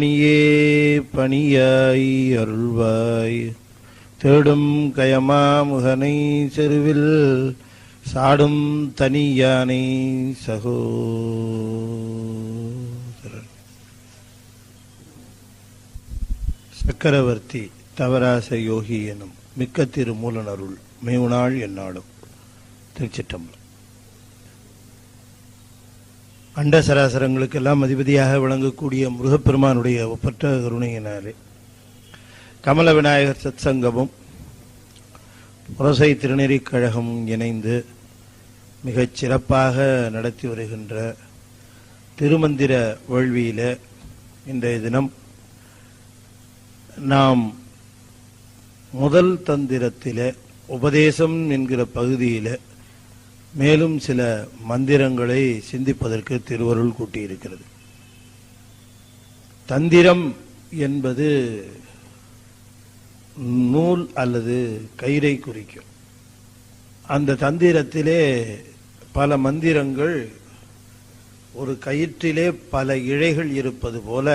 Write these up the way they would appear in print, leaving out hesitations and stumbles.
நீயே பணியாய் அருள்வாய் தேடும் கயமா முகனை செருவில் சாடும் தனியானை சகோதரன். சக்கரவர்த்தி தவராச யோகி எனும் மிக்க திருமூலன் அருள் மேவுநாள் எந்நாளும். திருச்சிற்றம்பலம். அண்ட சராசரங்களுக்கெல்லாம் அதிபதியாக விளங்கக்கூடிய முருகப்பெருமானுடைய ஒப்பற்ற கருணையினாலே கமல விநாயகர் சத் சங்கமும் புரசை திருநெறிக் கழகமும் இணைந்து மிகச் சிறப்பாக நடத்தி வருகின்ற திருமந்திர வேள்வியில இன்றைய தினம் நாம் முதல் தந்திரத்திலே உபதேசம் என்கிற பகுதியில மேலும் சில மந்திரங்களை சிந்திப்பதற்கு திருவருள் கூட்டியிருக்கிறது. தந்திரம் என்பது நூல் அல்லது கயிறை குறிக்கும். அந்த தந்திரத்திலே பல மந்திரங்கள் ஒரு கயிற்றிலே பல இழைகள் இருப்பது போல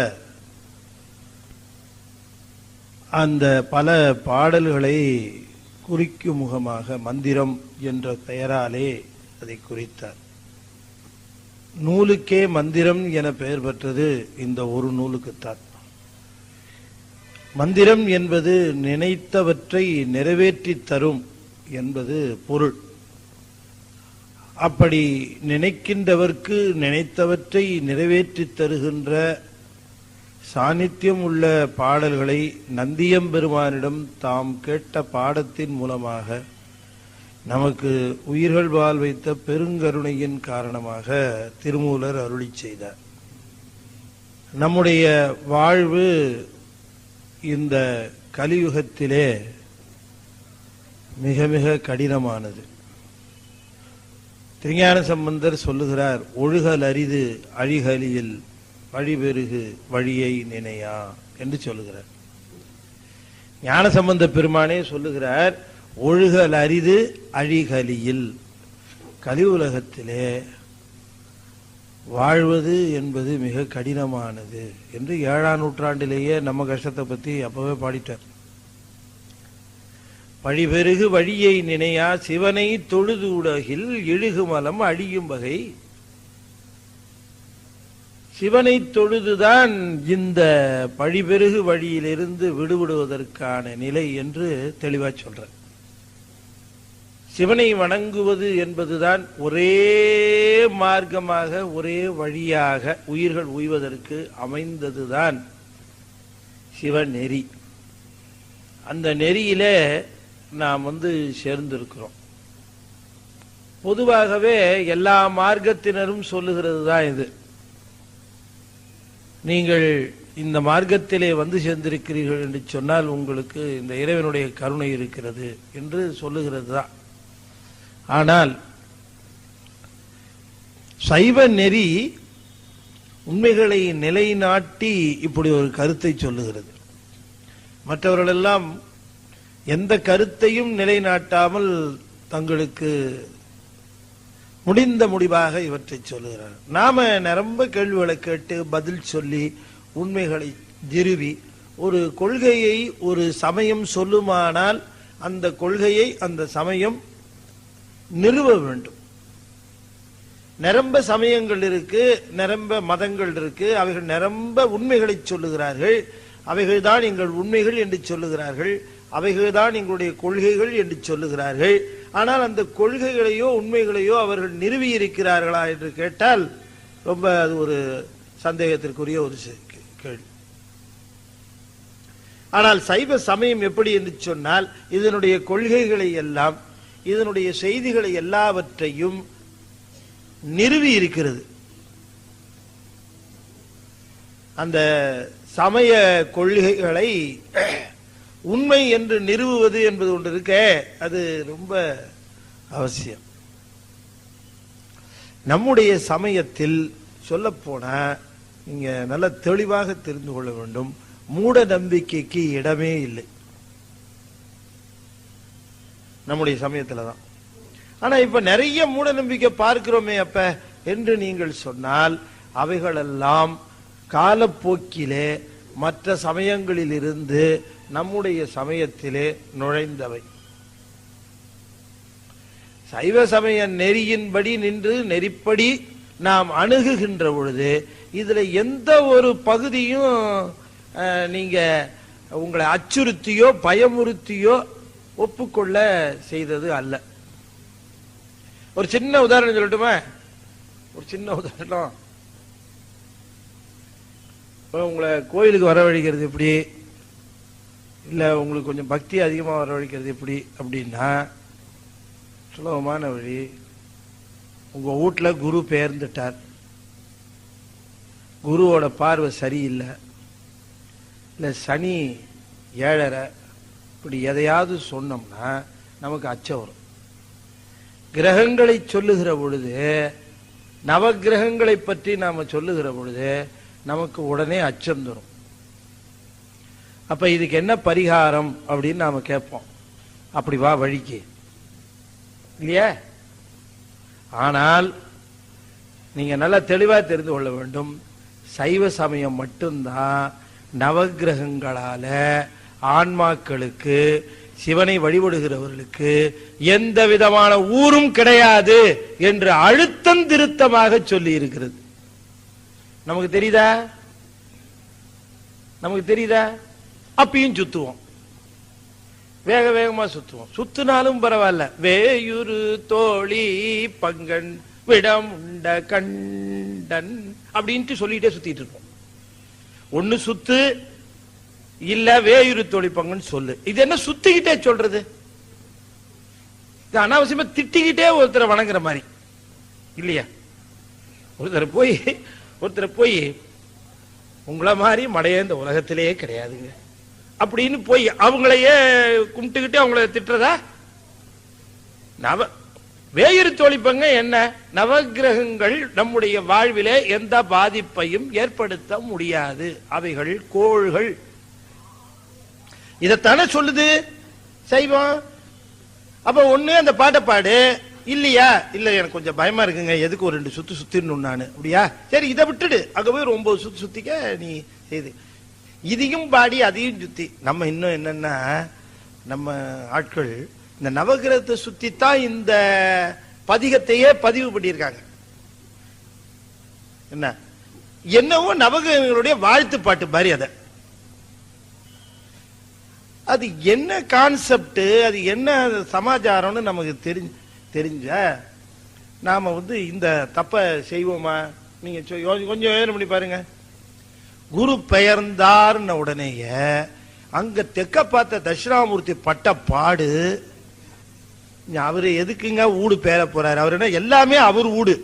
அந்த பல பாடல்களை குறிக்கும் முகமாக மந்திரம் என்ற பெயராலே அதை குறித்தார். நூலுக்கே மந்திரம் என பெயர் பெற்றது இந்த ஒரு நூலுக்குத்தான். மந்திரம் என்பது நினைத்தவற்றை நிறைவேற்றி தரும் என்பது பொருள். அப்படி நினைக்கின்றவர்க்கு நினைத்தவற்றை நிறைவேற்றி தருகின்ற சாநித்தியம் உள்ள பாடல்களை நந்தியம்பெருமானிடம் தாம் கேட்ட பாடத்தின் மூலமாக நமக்கு உயிர்கள் வாழ் வைத்த பெருங்கருணையின் காரணமாக திருமூலர் அருளி செய்தார். நம்முடைய வாழ்வு இந்த கலியுகத்திலே மிக மிக கடினமானது. திருஞான சம்பந்தர் சொல்லுகிறார், ஒழுகல் அரிது அழிகலியில் வழிபெருகு வழியை நினையா என்று சொல்லுகிறார். ஞானசம்பந்த பெருமானே சொல்லுகிறார், ஒழுகல் அரிது அழிகலியில், கலியுலகத்திலே வாழ்வது என்பது மிக கடினமானது என்று 7ஆம் நூற்றாண்டிலேயே நம்ம கஷ்டத்தை பத்தி அப்பவே பாடிட்டார். வழிபெருகு வழியை நினையா சிவனை தொழுது உலகில் இழுகுமலம் அழியும் வகை. சிவனை தொழுதுதான் இந்த பழிபெருகு வழியிலிருந்து விடுபடுவதற்கான நிலை என்று தெளிவா சொல்ற. சிவனை வணங்குவது என்பதுதான் ஒரே மார்க்கமாக ஒரே வழியாக உயிர்கள் உய்வதற்கு அமைந்ததுதான் சிவநெறி. அந்த நெறியில நாம் சேர்ந்திருக்கிறோம். பொதுவாகவே எல்லா மார்க்கத்தினரும் சொல்லுகிறது தான் இது. நீங்கள் இந்த மார்க்கத்திலே சேர்ந்திருக்கிறீர்கள் என்று சொன்னால் உங்களுக்கு இந்த இறைவனுடைய கருணை இருக்கிறது என்று சொல்லுகிறது தான். ஆனால் சைவ நெறி உண்மைகளை நிலைநாட்டி இப்படி ஒரு கருத்தை சொல்லுகிறது. மற்றவர்களெல்லாம் எந்த கருத்தையும் நிலைநாட்டாமல் தங்களுக்கு முடிந்த முடிவாக இவற்றை சொல்லுகிறார். நாம நிரம்ப கேள்விகளை கேட்டு பதில் சொல்லி உண்மைகளை நிறுவி ஒரு கொள்கையை ஒரு சமயம் சொல்லுமானால் அந்த கொள்கையை அந்த சமயம் நிறுவ வேண்டும். நிரம்ப சமயங்கள் இருக்கு, நிரம்ப மதங்கள் இருக்கு, அவைகள் நிரம்ப உண்மைகளை சொல்லுகிறார்கள். அவைகள் தான் எங்கள் உண்மைகள் என்று சொல்லுகிறார்கள். அவைகள் தான் எங்களுடைய கொள்கைகள் என்று சொல்லுகிறார்கள். ஆனால் அந்த கொள்கைகளையோ உண்மைகளையோ அவர்கள் நிறுவி இருக்கிறார்களா என்று கேட்டால் ரொம்ப அது ஒரு சந்தேகத்திற்குரிய ஒரு கேள்வி. ஆனால் சைவ சமயம் எப்படி என்று சொன்னால் இதனுடைய கொள்கைகளை எல்லாம் இதனுடைய செய்திகளை எல்லாவற்றையும் நிறுவி இருக்கிறது. அந்த சமய கொள்கைகளை உண்மை என்று நிறுவுவது என்பது ஒன்று இருக்க, அது ரொம்ப அவசியம். நம்முடைய சமயத்தில் சொல்ல போனா நீங்க நல்ல தெளிவாக தெரிந்து கொள்ள வேண்டும், மூட நம்பிக்கைக்கு இடமே இல்லை நம்முடைய சமயத்துலதான். ஆனா இப்ப நிறைய மூட நம்பிக்கை பார்க்கிறோமே அப்ப என்று நீங்கள் சொன்னால் அவைகளெல்லாம் காலப்போக்கிலே மற்ற சமயங்களில் இருந்து நம்முடைய சமயத்திலே நுழைந்தவை. சைவ சமய நெறியின்படி நின்று நெறிப்படி நாம் அணுகுகின்ற பொழுது இதுல எந்த ஒரு பகுதியும் நீங்க உங்களை அச்சுறுத்தியோ பயமுறுத்தியோ ஒப்புக்கொள்ள செய்தது அல்ல. ஒரு சின்ன உதாரணம் சொல்லட்டுமா? ஒரு சின்ன உதாரணம். உங்களை கோயிலுக்கு வரவழைக்கிறது எப்படி, இல்ல உங்களுக்கு கொஞ்சம் பக்தி அதிகமா வரவழைக்கிறது எப்படி அப்படின்னா, சுலபமான வழி. உங்க வீட்டுல குரு பெயர்ந்துட்டார், குருவோட பார்வை சரியில்லை, இல்ல சனி 7.5, இப்படி எதையாவது சொன்னோம்னா நமக்கு அச்சம் வரும். கிரகங்களை சொல்லுகிற பொழுது, நவகிரகங்களை பற்றி நாம சொல்லுகிற பொழுது நமக்கு உடனே அச்சம் தரும். அப்ப இதுக்கு என்ன பரிகாரம் அப்படின்னு நாம கேட்போம். அப்படி வா வழிக்கு இல்லையா? ஆனால் நீங்க நல்லா தெளிவா தெரிந்து கொள்ள வேண்டும், சைவ சமயம் மட்டும்தான் நவகிரகங்களால ஆன்மாக்களுக்கு, சிவனை வழிபடுகிறவர்களுக்கு எந்த விதமான ஊரும் கிடையாது என்று அழுத்தம் திருத்தமாக சொல்லி இருக்கிறது. நமக்கு தெரியுதா? நமக்கு தெரியுதா? அப்பயும் சுத்துவோம், வேக வேகமா சுத்துவோம். சுத்தினாலும் பரவாயில்ல, வேயுரு தோழி பங்கன் விடம் உண்ட கண்டன் அப்படின்ட்டு சொல்லிட்டே சுத்திட்டு இருப்போம். ஒண்ணு சுத்து, இல்ல வேயுரு தோழி பங்கன் சொல்லு. இது என்ன சுத்திக்கிட்டே சொல்றது? இது அனாவசியமா திட்டிக்கிட்டே ஒருத்தரை வணங்குற மாதிரி இல்லையா? ஒருத்தரை போய் உங்களை மாதிரி மடைய இந்த உலகத்திலேயே கிடையாதுங்க அப்படின்னு போய் அவங்களையே கும்பிட்டுக்கிட்டு அவங்கள திட்டுறதா? வேயுரு தோழிப்பங்க என்ன? நவகிரகங்கள் நம்முடைய வாழ்விலே எந்த பாதிப்பையும் ஏற்படுத்த முடியாது, அவைகள் கோள்கள். இதத்தானே சொல்லுது சைவம். அப்ப ஒண்ணு அந்த பாட்டை பாடு, இல்லையா இல்ல எனக்கு கொஞ்சம் பயமா இருக்குங்க, எதுக்கு ஒரு 2 சுத்து சுத்திடணும் நானு, அப்படியா சரி இதை விட்டுடு, அங்க போய் 9 சுத்து சுத்திக்க நீ செய்து. இதையும் பாடி அதையும் சுத்தி. நம்ம இன்னும் என்னன்னா, நம்ம ஆட்கள் இந்த நவகிரகத்தை சுத்தித்தான் இந்த பதிகத்தையே பதிவு பண்ணியிருக்காங்க. என்ன என்னவோ நவகிரகங்களுடைய வாழ்த்து பாட்டு மாதிரி. அது என்ன கான்செப்ட், அது என்ன சமாச்சாரம்னு நமக்கு தெரிஞ்ச நாம இந்த தப்ப செய்வோமா? நீங்க கொஞ்சம் யோசனை பண்ணி பாருங்க. குரு பெயர்ந்தார்ன உடனேயே அங்க தெக்க பார்த்த தட்சிணாமூர்த்தி பட்ட பாடு. அவரு எதுக்குங்க ஊடு பேர போறாரு? அவரு என்ன எல்லாமே அவர் ஊடு,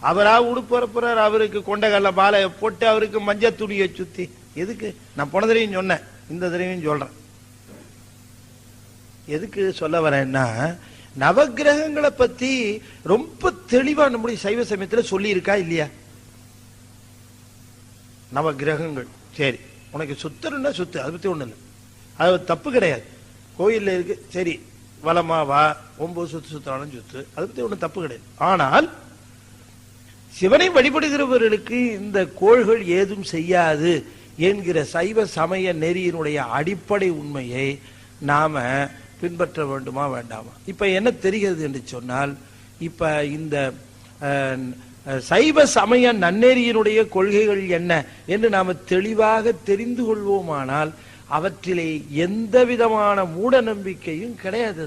அவரா ஊடு போறாரு. அவருக்கு கொண்டகல்ல மாலை போட்டு, அவருக்கு மஞ்ச துணியை சுத்தி எதுக்கு? நான் போன தடவையும் சொன்னேன், இந்த தடவையும் சொல்றேன். எதுக்கு சொல்ல வரேன்னா, நவகிரகங்களை பத்தி ரொம்ப தெளிவா நம்முடைய சைவ சமயத்துல சொல்லி இருக்கா இல்லையா? நவகிரகங்கள் சரி, உனக்கு சுத்தருன்னா சுத்து, அதை பத்தி ஒண்ணு இல்லை, அது தப்பு கிடையாது. கோயில்ல இருக்கு சரி, வலமா வா, 9 சுத்து சுத்தாலும் சுத்து, அதை பத்தி ஒண்ணு தப்பு கிடையாது. ஆனால் சிவனை வழிபடுகிறவர்களுக்கு இந்த கோள்கள் ஏதும் செய்யாது என்கிற சைவ சமய நெறியினுடைய அடிப்படை உண்மையை நாம பின்பற்ற வேண்டுமா வேண்டாமா? இப்ப என்ன தெரிகிறது என்று சொன்னால், இப்ப இந்த சைவ சமய நன்னெறியினுடைய கொள்கைகள் என்ன என்று நாம தெளிவாக தெரிந்து கொள்வோமானால் அவற்றிலே எந்த விதமான மூட நம்பிக்கையும் கிடையாது.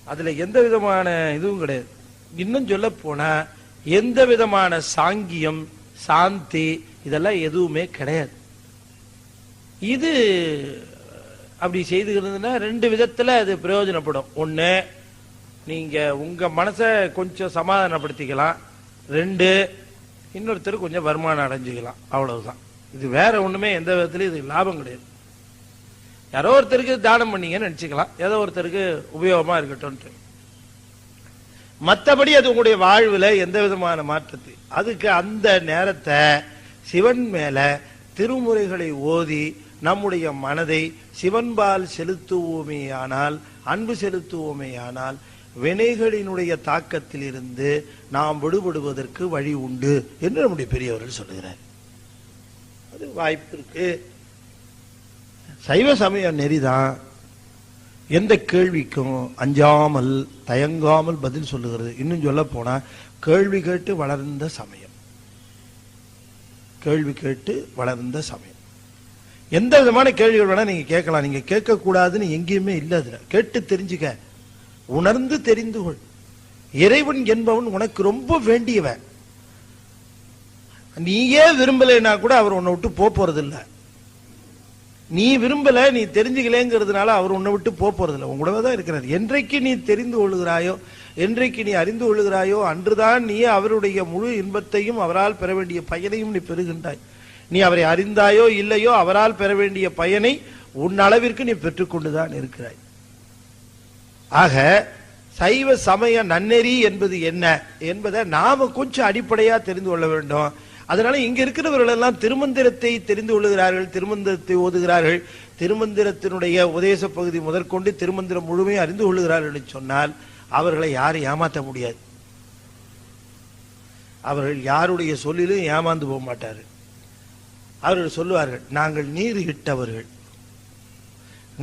அதுல எந்த விதமான இதுவும் கிடையாது. இன்னும் சொல்ல போனா எந்த விதமான சாங்கியம், சாந்தி இதெல்லாம் எதுவுமே கிடையாது. இது அப்படி செய்துகிறதுனா 2 விதத்துல அது பிரயோஜனப்படும். ஒண்ணு, நீங்க உங்க மனசை கொஞ்சம் சமாதானப்படுத்திக்கலாம். 2, இன்னொருத்தர் கொஞ்சம் வருமானம் அடைஞ்சிக்கலாம். அவ்வளவுதான். இது வேற ஒண்ணுமே எந்த விதத்திலும் இது லாபம் கிடையாது. யாரோ ஒருத்தருக்கு தானம் பண்ணீங்கன்னு நினைச்சுக்கலாம், ஏதோ ஒருத்தருக்கு உபயோகமா இருக்கட்டும். மற்றபடி அது உங்களுடைய வாழ்வுல எந்த விதமான மாற்றத்தை, அதுக்கு அந்த நேரத்தை சிவன் மேல திருமுறைகளை ஓதி நம்முடைய மனதை சிவன்பால் செலுத்துவோமேயானால், அன்பு செலுத்துவோமேயானால் வினைகளினுடைய தாக்கத்தில் இருந்து நாம் விடுபடுவதற்கு வழி உண்டு என்று நம்முடைய பெரியவர்கள் சொல்லுகிறார். அது வாய்ப்பு இருக்கு. சைவ சமய நெறிதான் எந்த கேள்விக்கும் அஞ்சாமல் தயங்காமல் பதில் சொல்லுகிறது. இன்னும் சொல்ல போனா கேள்வி கேட்டு வளர்ந்த சமயம், கேள்வி கேட்டு வளர்ந்த சமயம். எந்த விதமான கேள்விகள் வேணா நீங்க கேட்கலாம். நீங்க கேட்க கூடாதுன்னு எங்கேயுமே இல்லை. அதுல கேட்டு தெரிஞ்சுக்க, உணர்ந்து தெரிந்து கொள். இறைவன் என்பவன் உனக்கு ரொம்ப வேண்டியவன். நீயே விரும்பலைன்னா கூட அவர் உன்னை விட்டு போறது இல்லை. நீ விரும்பல, நீ தெரிஞ்சுக்கலேங்கிறதுனால அவர் உன்னை விட்டு போறது இல்லை. உங்களோட தான் இருக்கிறார். என்றைக்கு நீ தெரிந்து கொள்கிறாயோ, என்றைக்கு நீ அறிந்து கொள்கிறாயோ, அன்றுதான் நீ அவருடைய முழு இன்பத்தையும் அவரால் பெற வேண்டிய பயனையும் நீ பெறுகின்றாய். நீ அவரை அறிந்தாயோ இல்லையோ, அவரால் பெற வேண்டிய பயனை உன் அளவிற்கு நீ பெற்றுக்கொண்டுதான் இருக்கிறாய். ஆக சைவ சமய நன்னெறி என்பது என்ன என்பதை நாம கொஞ்சம் அடிப்படையா தெரிந்து கொள்ள வேண்டும். அதனால இங்க இருக்கிறவர்கள் எல்லாம் திருமந்திரத்தை தெரிந்து கொள்ளுகிறார்கள், திருமந்திரத்தை ஓதுகிறார்கள், திருமந்திரத்தினுடைய உபதேச பகுதி முதற்கொண்டு திருமந்திரம் முழுமையும் அறிந்து கொள்ளுகிறார்கள் என்று சொன்னால் அவர்களை யாரும் ஏமாற்ற முடியாது. அவர்கள் யாருடைய சொல்லிலும் ஏமாந்து போக மாட்டார்கள். அவர்கள் சொல்லுவார்கள், நாங்கள் நீர் இட்டவர்கள்,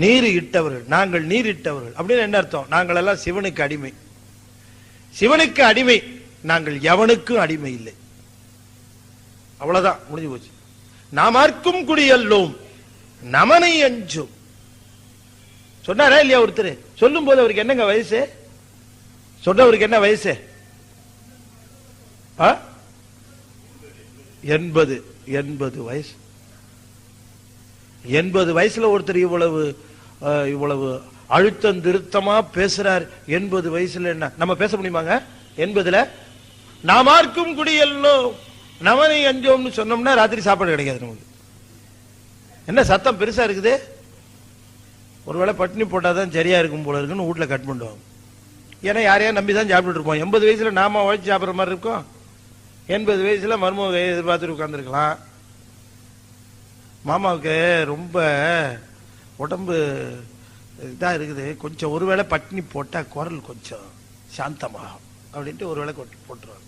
நீர் இட்டவர்கள், நாங்கள் நீர் இட்டவர்கள். அப்படின்னு என்ன அர்த்தம்? நாங்கள் எல்லாம் சிவனுக்கு அடிமை, சிவனுக்கு அடிமை, நாங்கள் எவனுக்கும் அடிமை இல்லை. அவ்வளவுதான், முடிஞ்சு போச்சு. நாமார்க்கும் குடியல்லோம் நமனை அஞ்சும் சொன்னாரா இல்லையா ஒருத்தர்? சொல்லும் போது அவருக்கு என்னங்க வயசு? சொன்னவருக்கு என்ன வயசு? 80 வயசு. 80 வயசுல ஒருத்தர் இவ்வளவு அழுத்தம் திருத்தமா பேசுறார். 80 வயசுல என்ன நம்ம பேச முடியுமாங்க? 80ல நாமார்க்கும் குடியல்லோ நமனை அஞ்சோம்னு சொன்னோம்னா ராத்திரி சாப்பாடு கிடைக்காது நமக்கு. என்ன சத்தம் பெருசா இருக்குது? ஒருவேளை பட்டினி போட்டாதான் சரியா இருக்கும் போல இருக்குன்னு வீட்டுல கட் பண்ணுவாங்க. ஏன்னா யாரையா நம்பி தான் சாப்பிட்டு இருப்போம். 80 வயசுல நாம உழைச்சு சாப்பிட்ற மாதிரி இருக்கும். 80 வயசுல மருமக எதிர்பார்த்துட்டு உட்கார்ந்துருக்கலாம். மாமாவுக்கு ரொம்ப உடம்பு இதா இருக்குது, கொஞ்சம் ஒருவேளை பட்டினி போட்டா குரல் கொஞ்சம் சாந்தமாகும் அப்படின்ட்டு ஒருவேளை போட்டுருவாங்க.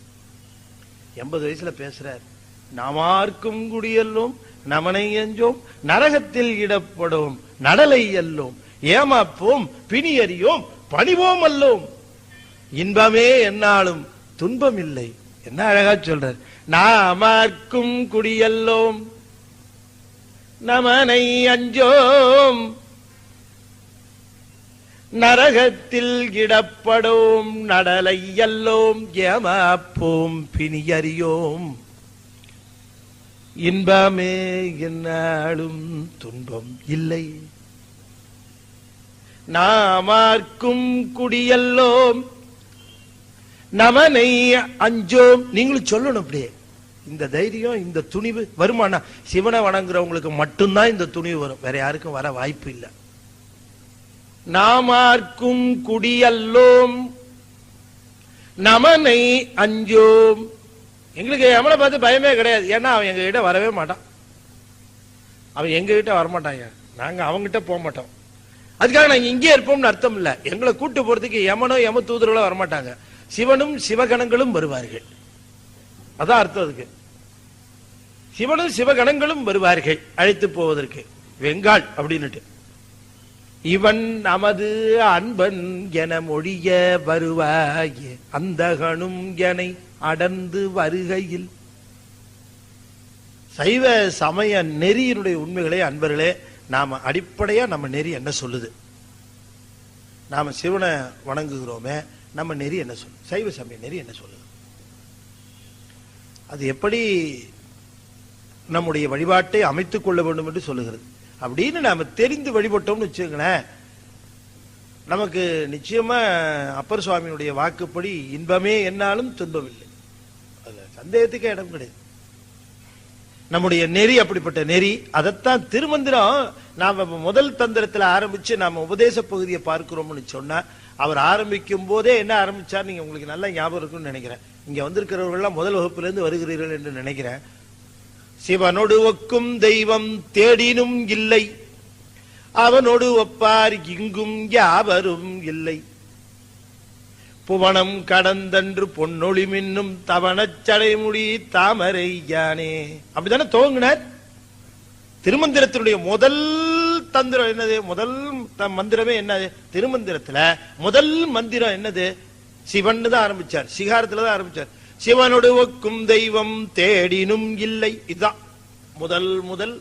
80 வயசுல பேசுறார். நாமார்க்கும் குடியல்லோம் நமனை அஞ்சோம் நரகத்தில் இடப்படும் நடலை அல்லோம் ஏமாப்போம் பிணி அறியோம் பணிவோம் அல்லோம் இன்பமே என்னாலும் துன்பம் இல்லை. என்ன அழகா சொல்றார். நாமார்க்கும் குடியல்லோம் நமனை அஞ்சோம் நரகத்தில் இடப்படும் நடலை அல்லோம் ஏமாப்போம் பிணியறியோம் இன்பமே என்னாலும் துன்பம் இல்லை. நாமார்க்கும் குடியல்லோம் நமனை அஞ்சோம். நீங்களும் சொல்லணும் அப்படியே. இந்த தைரியம், இந்த துணிவு வருமானா சிவனை வணங்குறவங்களுக்கு மட்டும்தான் இந்த துணிவு வரும், வேற யாருக்கும் வர வாய்ப்பு இல்லை. நாமார்க்கும் குடியல்லோம் நமனை அஞ்சோம். எங்களுக்கு எவனை பார்த்து பயமே கிடையாது. ஏன்னா அவன் எங்க கிட்ட வரவே மாட்டான், அவன் எங்க கிட்ட வரமாட்டாங்க, நாங்க அவங்கிட்ட போக மாட்டோம். அதுக்காக நாங்க இங்கே இருப்போம்னு அர்த்தம் இல்ல. எங்களை கூட்டு போறதுக்கு யமனோ யம தூதர்களோ வரமாட்டாங்க, சிவனும் சிவகணங்களும் வருவார்கள். அதான் அர்த்தம் அதுக்கு. சிவனும் சிவகணங்களும் வருவார்கள் அழைத்து போவதற்கு. வெங்காள் அப்படின்னுட்டு இவன் நமது அன்பன் என மொழிய வருவாயே அந்தகனும் எனை அடர்ந்து வருகையில். சைவ சமய நெறியினுடைய உண்மைகளே அன்பர்களே, நாம அடிப்படையா நம்ம நெறி என்ன சொல்லுது? நாம சிவனை வணங்குகிறோமே, நம்ம நெறி என்ன சொல்லுது? சைவ சமய நெறி என்ன சொல்லுது? அது எப்படி நம்முடைய வழிபாட்டை அமைத்துக் கொள்ள வேண்டும் என்று சொல்லுகிறது. அப்படின்னு நாம தெரிந்து வழிபட்டோம்னு வச்சுங்களேன், நமக்கு நிச்சயமா அப்பர் சுவாமியினுடைய வாக்குப்படி இன்பமே என்னாலும் துன்பம் இல்லை. அதுல சந்தேகத்துக்கே இடம் கிடையாது. நம்முடைய நெறி அப்படிப்பட்ட நெறி. அதைத்தான் திருமந்திரம் நாம முதல் தந்திரத்துல ஆரம்பிச்சு நாம உபதேச பகுதியை பார்க்கிறோம்னு சொன்னா, அவர் ஆரம்பிக்கும் போதே என்ன ஆரம்பிச்சார் நீங்க உங்களுக்கு நல்லா ஞாபகம் இருக்குன்னு நினைக்கிறேன். இங்க வந்திருக்கிறவர்கள் முதல் வகுப்புல இருந்து வருகிறீர்கள் என்று நினைக்கிறேன். சிவனோடு ஒக்கும் தெய்வம் தேடினும் இல்லை, அவனோடு ஒப்பார் இங்கும் யாவரும் இல்லை, புவனம் கடந்தன்று பொன்னொளி மின்னும் தவணச்சடைமுடி தாமரை யானே. அப்படித்தானே துவங்கினார். திருமந்திரத்தினுடைய முதல் தந்திரம் என்னது? முதல் மந்திரமே என்னது? திருமந்திரத்துல முதல் மந்திரம் என்னது? சிவன் தான் ஆரம்பிச்சார், சிகாரத்துல தான் ஆரம்பிச்சார். சிவனோடு ஒக்கும் தெய்வம் தேடினும் இல்லை. இதுதான் முதல்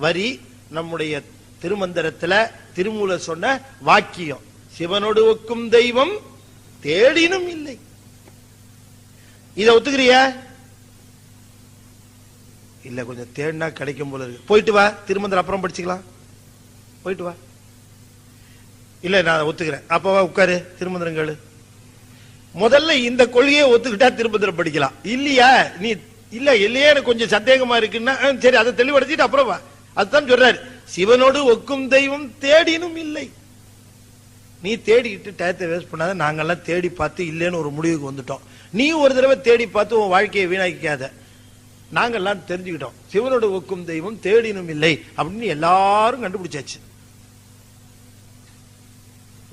வரி நம்முடைய திருமந்திரத்துல திருமூலர் சொன்ன வாக்கியம். சிவனோடு ஒக்கும் தெய்வம் தேடினும் இல்லை. இத ஒத்துக்கிறியா? இல்ல, கொஞ்சம் தேடினா கிடைக்கும் போல இருக்கு. போயிட்டு வா, திருமந்திரம் அப்புறம் படிச்சுக்கலாம். போயிட்டு வா. இல்ல, நான் ஒத்துக்கிறேன். அப்பவா உட்காரு, திருமந்திரங்கள். முதல்ல இந்த கொள்கையை ஒத்துக்கிட்டா திருமந்திரம் படிக்கலாம். இல்லையா? நீ இல்ல இல்லையே எனக்கு கொஞ்சம் சந்தேகமா இருக்குன்னா சரி, அதை தெளிவடைச்சிட்டு அப்புறம் வா. அதுதான் சொல்றாரு, சிவனோடு ஒக்கும் தெய்வம் தேடினும் இல்லை. நீ தேடிக்கிட்டு டயத்தை வேஸ்ட் பண்ணாத. நாங்கெல்லாம் தேடி பார்த்து இல்லைன்னு ஒரு முடிவுக்கு வந்துட்டோம். நீ ஒரு தடவை தேடி பார்த்து உன் வாழ்க்கையை வீணாக்காத. நாங்கெல்லாம் தெரிஞ்சுக்கிட்டோம், சிவனோடு ஒக்கும் தெய்வம் தேடினும் இல்லை அப்படின்னு எல்லாரும் கண்டுபிடிச்சாச்சு.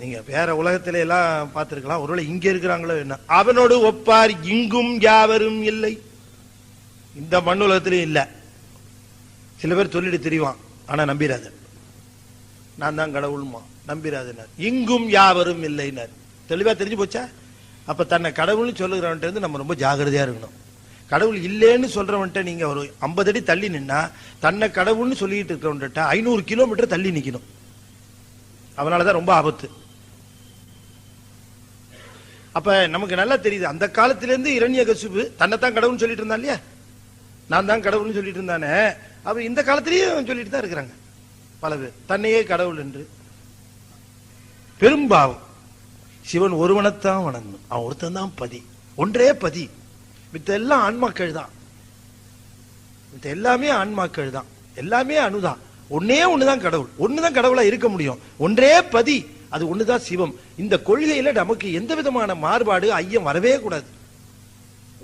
நீங்க வேற உலகத்தில எல்லாம் பார்த்திருக்கலாம், ஒருவேளை இங்க இருக்கிறாங்களோ என்ன. அவனோடு ஒப்பார் இங்கும் யாவரும் இல்லை. இந்த மண் உலகத்திலும் இல்ல. சில பேர் சொல்லிட்டு தெரியும், ஆனா நம்பிராத. நான் தான் கடவுள்மா, நம்பிராதனர். இங்கும் யாவரும் இல்லைனர். தெளிவா தெரிஞ்சு போச்சா? அப்ப தன்னை கடவுள்னு சொல்லுகிறவன்ட்டு நம்ம ரொம்ப ஜாகிரதையா இருக்கணும். கடவுள் இல்லைன்னு சொல்றவன்ட்ட நீங்க ஒரு 50 அடி தள்ளி நின்னா, தன்னை கடவுள்னு சொல்லிட்டு இருக்கிறவன்ட்ட 500 கிலோமீட்டர் தள்ளி நிக்கணும். அவனாலதான் ரொம்ப ஆபத்து. அப்ப நமக்கு நல்லா தெரியுது, அந்த காலத்திலிருந்து இரண்யகசிபு தன்னைத்தான் கடவுள்னு சொல்லிட்டு இருந்தான் இல்லையா? நான் தான் கடவுள்னு சொல்லிட்டு இருந்தானே, அவ இந்த காலத்திலேயே சொல்லிட்டு தான் இருக்கிறாங்க பல பேர், தன்னையே கடவுள் என்று. பெரும்பாவம். சிவன் ஒருவனைத்தான் வணங்கணும், அவன் ஒருத்தன் தான் பதி, ஒன்றே பதி. மித்த எல்லாம் ஆன்மாக்கள் தான், மித்த எல்லாமே ஆன்மாக்கள் தான், எல்லாமே அணுதான். ஒன்னே ஒண்ணுதான் கடவுள், ஒண்ணுதான் கடவுளா இருக்க முடியும், ஒன்றே பதி, அது ஒண்ணுதான் சிவம். இந்த கொள்கையில நமக்கு எந்த விதமான மாறுபாடு ஐயம் வரவே கூடாது.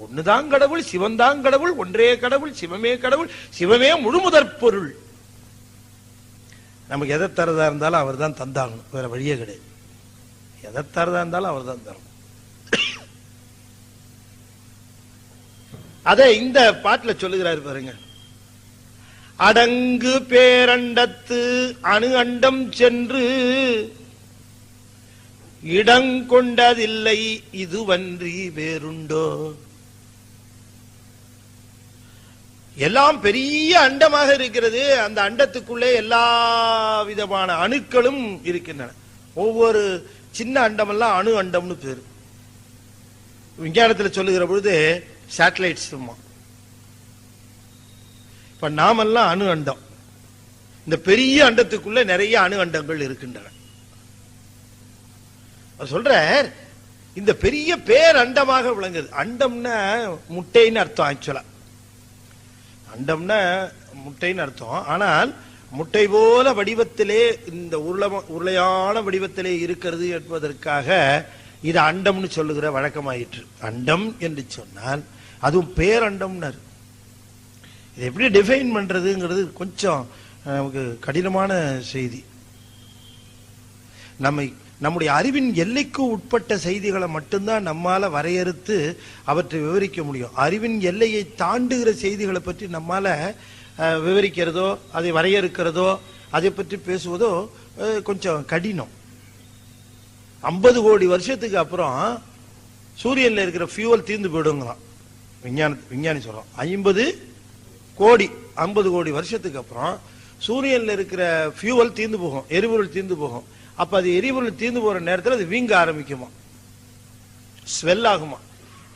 ஒண்ணுதான் கடவுள், சிவன் தான் கடவுள், ஒன்றே கடவுள், சிவமே கடவுள், சிவமே முழுமுதற் பொருள். நமக்கு எதை தரதா இருந்தாலும் அவர் தான் தந்தாகணும், வேற வழியே கிடையாது. எதை தரதா இருந்தாலும் அவர் தான் தரணும். அதை இந்த பாட்டுல சொல்லுகிறாரு பாருங்க. அடங்கு பேரண்டத்து அணு அண்டம் சென்று இடங்கொண்டதில்லை இதுவன்றி வேறுண்டோ. எல்லாம் பெரிய அண்டமாக இருக்கிறது, அந்த அண்டத்துக்குள்ளே எல்லா விதமான அணுக்களும் இருக்கின்றன. ஒவ்வொரு சின்ன அண்டமெல்லாம் அணு அண்டம்னு பேரு. விஞ்ஞானத்தில் சொல்லுகிற பொழுது சேட்டலைட்ஸ். இப்ப நாமெல்லாம் அணு அண்டம். இந்த பெரிய அண்டத்துக்குள்ள நிறைய அணு அண்டங்கள் இருக்கின்றன. சொல்ற இந்த பெரிய பேர் அண்டமாக விளங்குது. அண்டம்னா முட்டைன்னு அர்த்தம். ஆக்சுவலா அண்டம்னா முட்டைன்னு அர்த்தம். ஆனால் முட்டை போல வடிவத்திலே, இந்த உருளையான வடிவத்திலே இருக்கிறது என்பதற்காக இது அண்டம்னு சொல்லுகிற வழக்கமாயிற்று. அண்டம் என்று சொன்னால் அதுவும் பேரண்டம்னாரு. இது எப்படி டிஃபைன் பண்றதுங்கிறது கொஞ்சம் நமக்கு கடினமான செய்தி. நம்முடைய அறிவின் எல்லைக்கு உட்பட்ட செய்திகளை மட்டும்தான் நம்மால வரையறுத்து அவற்றை விவரிக்க முடியும். அறிவின் எல்லையை தாண்டுகிற செய்திகளை பற்றி நம்மால விவரிக்கிறதோ, அதை வரையறுக்கிறதோ, அதை பற்றி பேசுவதோ கொஞ்சம் கடினம். 50 கோடி வருஷத்துக்கு அப்புறம் சூரியன்ல இருக்கிற ஃபியூவல் தீர்ந்து போயிடுங்களாம் விஞ்ஞானி சொல்றோம். 50 கோடி வருஷத்துக்கு அப்புறம் சூரியன்ல இருக்கிற ஃபியூவல் தீர்ந்து போகும், எரிபொருள் தீர்ந்து போகும். அப்ப அது எரிபொருள் தீர்ந்து போற நேரத்தில் அது வீங்க ஆரம்பிக்குமா, ஸ்வெல் ஆகுமா.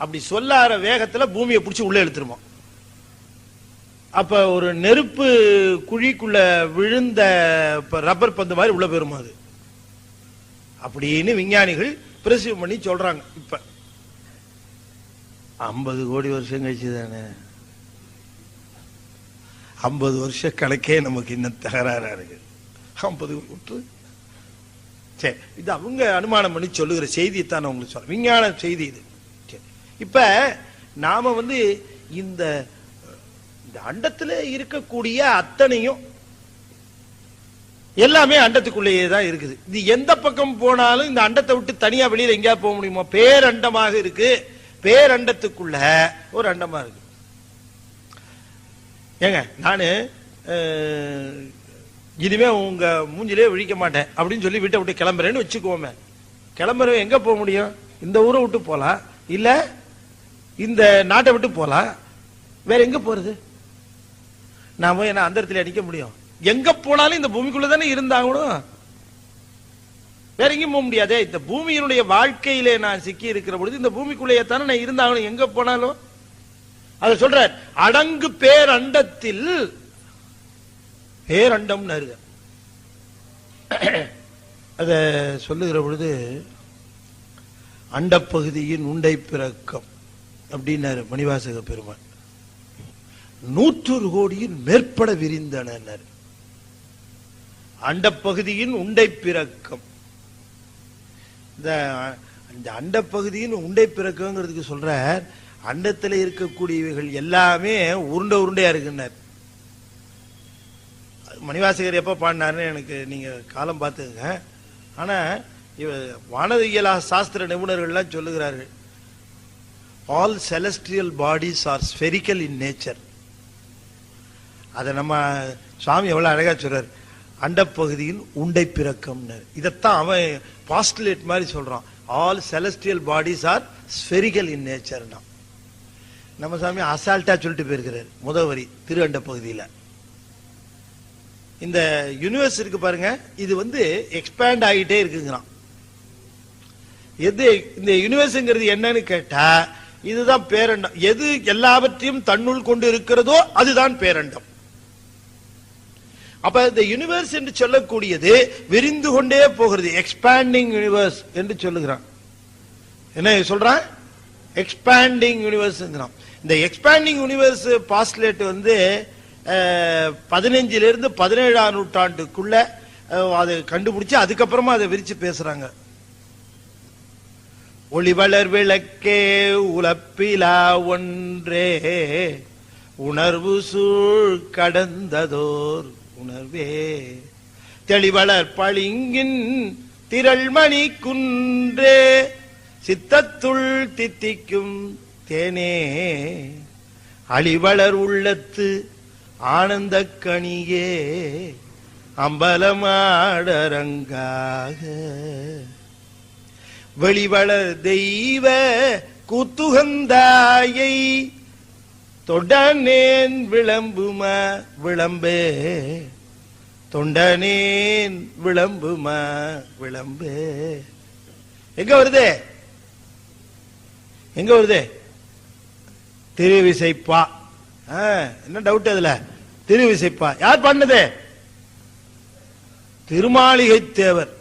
அப்படி சொல்லார வேகத்துல பூமியை பிடிச்சி உள்ள இழுத்துருமா. அப்ப ஒரு நெருப்பு குழிக்குள்ள விழுந்த ரப்பர் பந்து மாதிரி உள்ள போயிருமா அது அப்படின்னு விஞ்ஞானிகள் பிரசிவ் பண்ணி சொல்றாங்க. இப்ப 50 கோடி வருஷம் கழிச்சு தானே, 50 வருஷ கணக்கே நமக்கு இன்னும் தகராறா இருக்கு. 50 சரி, இது அவங்க அனுமானம் பண்ணி சொல்லுகிற செய்தியை தான் நான் உங்களுக்கு சொல்றேன், விஞ்ஞான செய்தி இது. இப்ப நாம இந்த அண்டத்துல இருக்கக்கூடிய அத்தனையும் எல்லாமே அண்டத்துக்குள்ளேயே தான் இருக்குது. இது எந்த பக்கம் போனாலும் இந்த அண்டத்தை விட்டு தனியா வெளியில எங்கேயா போக முடியுமா? பேரண்டமாக இருக்கு, பேரண்டத்துக்குள்ள ஒரு அண்டமா இருக்கு. ஏங்க நானு இனிமே உங்க மூஞ்சிலே விழிக்க மாட்டேன் அப்படின்னு சொல்லி வீட்டை விட்டு கிளம்புறேன்னு வச்சுக்கோமே. கிளம்புறவன் எங்க போக முடியும்? இந்த ஊரை விட்டு போலாம், இல்ல இந்த நாட்டை விட்டு போலாம். வேற எங்க போறது? நாம என்ன அந்த இடத்துல அடிக்க முடியும்? எங்க போனாலும் இந்த பூமிக்குள்ளதானே இருந்தாங்கணும், வேற எங்கேயும் போக முடியாதே. இந்த பூமியினுடைய வாழ்க்கையிலே நான் சிக்கி இருக்கிற பொழுது இந்த பூமிக்குள்ளேயே தானே நான் இருந்தாங்கணும் எங்க போனாலும். அத சொல்ற அடங்கு பேரண்டத்தில் பேரண்டம் அத சொல்லுகிற பொழுது அண்டப்பகுதியின் உண்டை பிறக்கம் அப்படின்னாரு மணிவாசக பெருமான். 100 கோடியின் மேற்பட விரிந்தனர். அண்டப்பகுதியின் உண்டை பிறக்கம். இந்த அண்டப்பகுதியின் உண்டை பிறக்கங்கிறதுக்கு சொல்ற அண்டத்தில் இருக்கக்கூடியவைகள் எல்லாமே உருண்டை உருண்டையா இருக்குன்னார். மணிவாசகர் எப்ப பாடினாருன்னு எனக்கு நீங்க காலம் பார்த்துங்க. ஆனா வானவியல் சாஸ்திர நிபுணர்கள்லாம் சொல்லுகிறார்கள், all celestial bodies R spherical in nature. அதை நம்ம சுவாமி எவ்வளவு அழகா சொல்றார், அண்டப்பகுதியின் உண்டை பிறக்கம். இதத்தான் அவன் பாஸ்டுலேட் மாதிரி சொல்றான், all celestial bodies R spherical in nature. நம்ம சாமி அசால்ட்டா சொல்லிட்டு போயிருக்கிறார் முதவரி திரு அண்ட பகுதியில். இந்த யூனிவர்ஸ் இருக்கு பாருங்க, இது எக்ஸ்பேண்ட் ஆகிட்டே இருக்குங்கிறான். எது இந்த யூனிவர்ஸ்ங்கிறது என்னன்னு கேட்டா இதுதான் பேரண்டம். எது எல்லாவற்றையும் தன்னுள் கொண்டு இருக்கிறதோ அதுதான் பேரண்டம். அப்ப இந்த யூனிவர்ஸ் என்று சொல்லக்கூடியது விரிந்து கொண்டே போகிறது, எக்ஸ்பேண்டிங் யூனிவர்ஸ் என்று சொல்லுகிறான். என்ன சொல்றான்? Expanding universe. இந்த எக்ஸ்பேண்டிங் யூனிவர்ஸ் பாஸ்டுலேட் 15 இருந்து 17ஆம் நூற்றாண்டுக்குள்ள அதை கண்டுபிடிச்சு அதுக்கப்புறமா அதை விரிச்சு பேசுறாங்க. ஒளிவளர் விளக்கே உலப்பிலா ஒன்றே உணர்வு சூழ் கடந்ததோர் உணர்வே தெளிவளர் பளிங்கின் திரள்மணி குன்றே சித்தத்துள் தித்திக்கும் தேனே அழிவளர் உள்ளத்து ஆனந்த கணியே அம்பலமாடரங்காக வெளிவளர் தெய்வ கூத்துகந்தாயை தொண்டனேன் விளம்புமா விளம்பே தொண்டனேன் விளம்புமா விளம்பே. எங்க வருது? எங்க வருது? திருவிசைப்பா. என்ன டவுட் அதுல? திருவிசைப்பா யார் பண்ணது? திருமாளிகை தேவர்.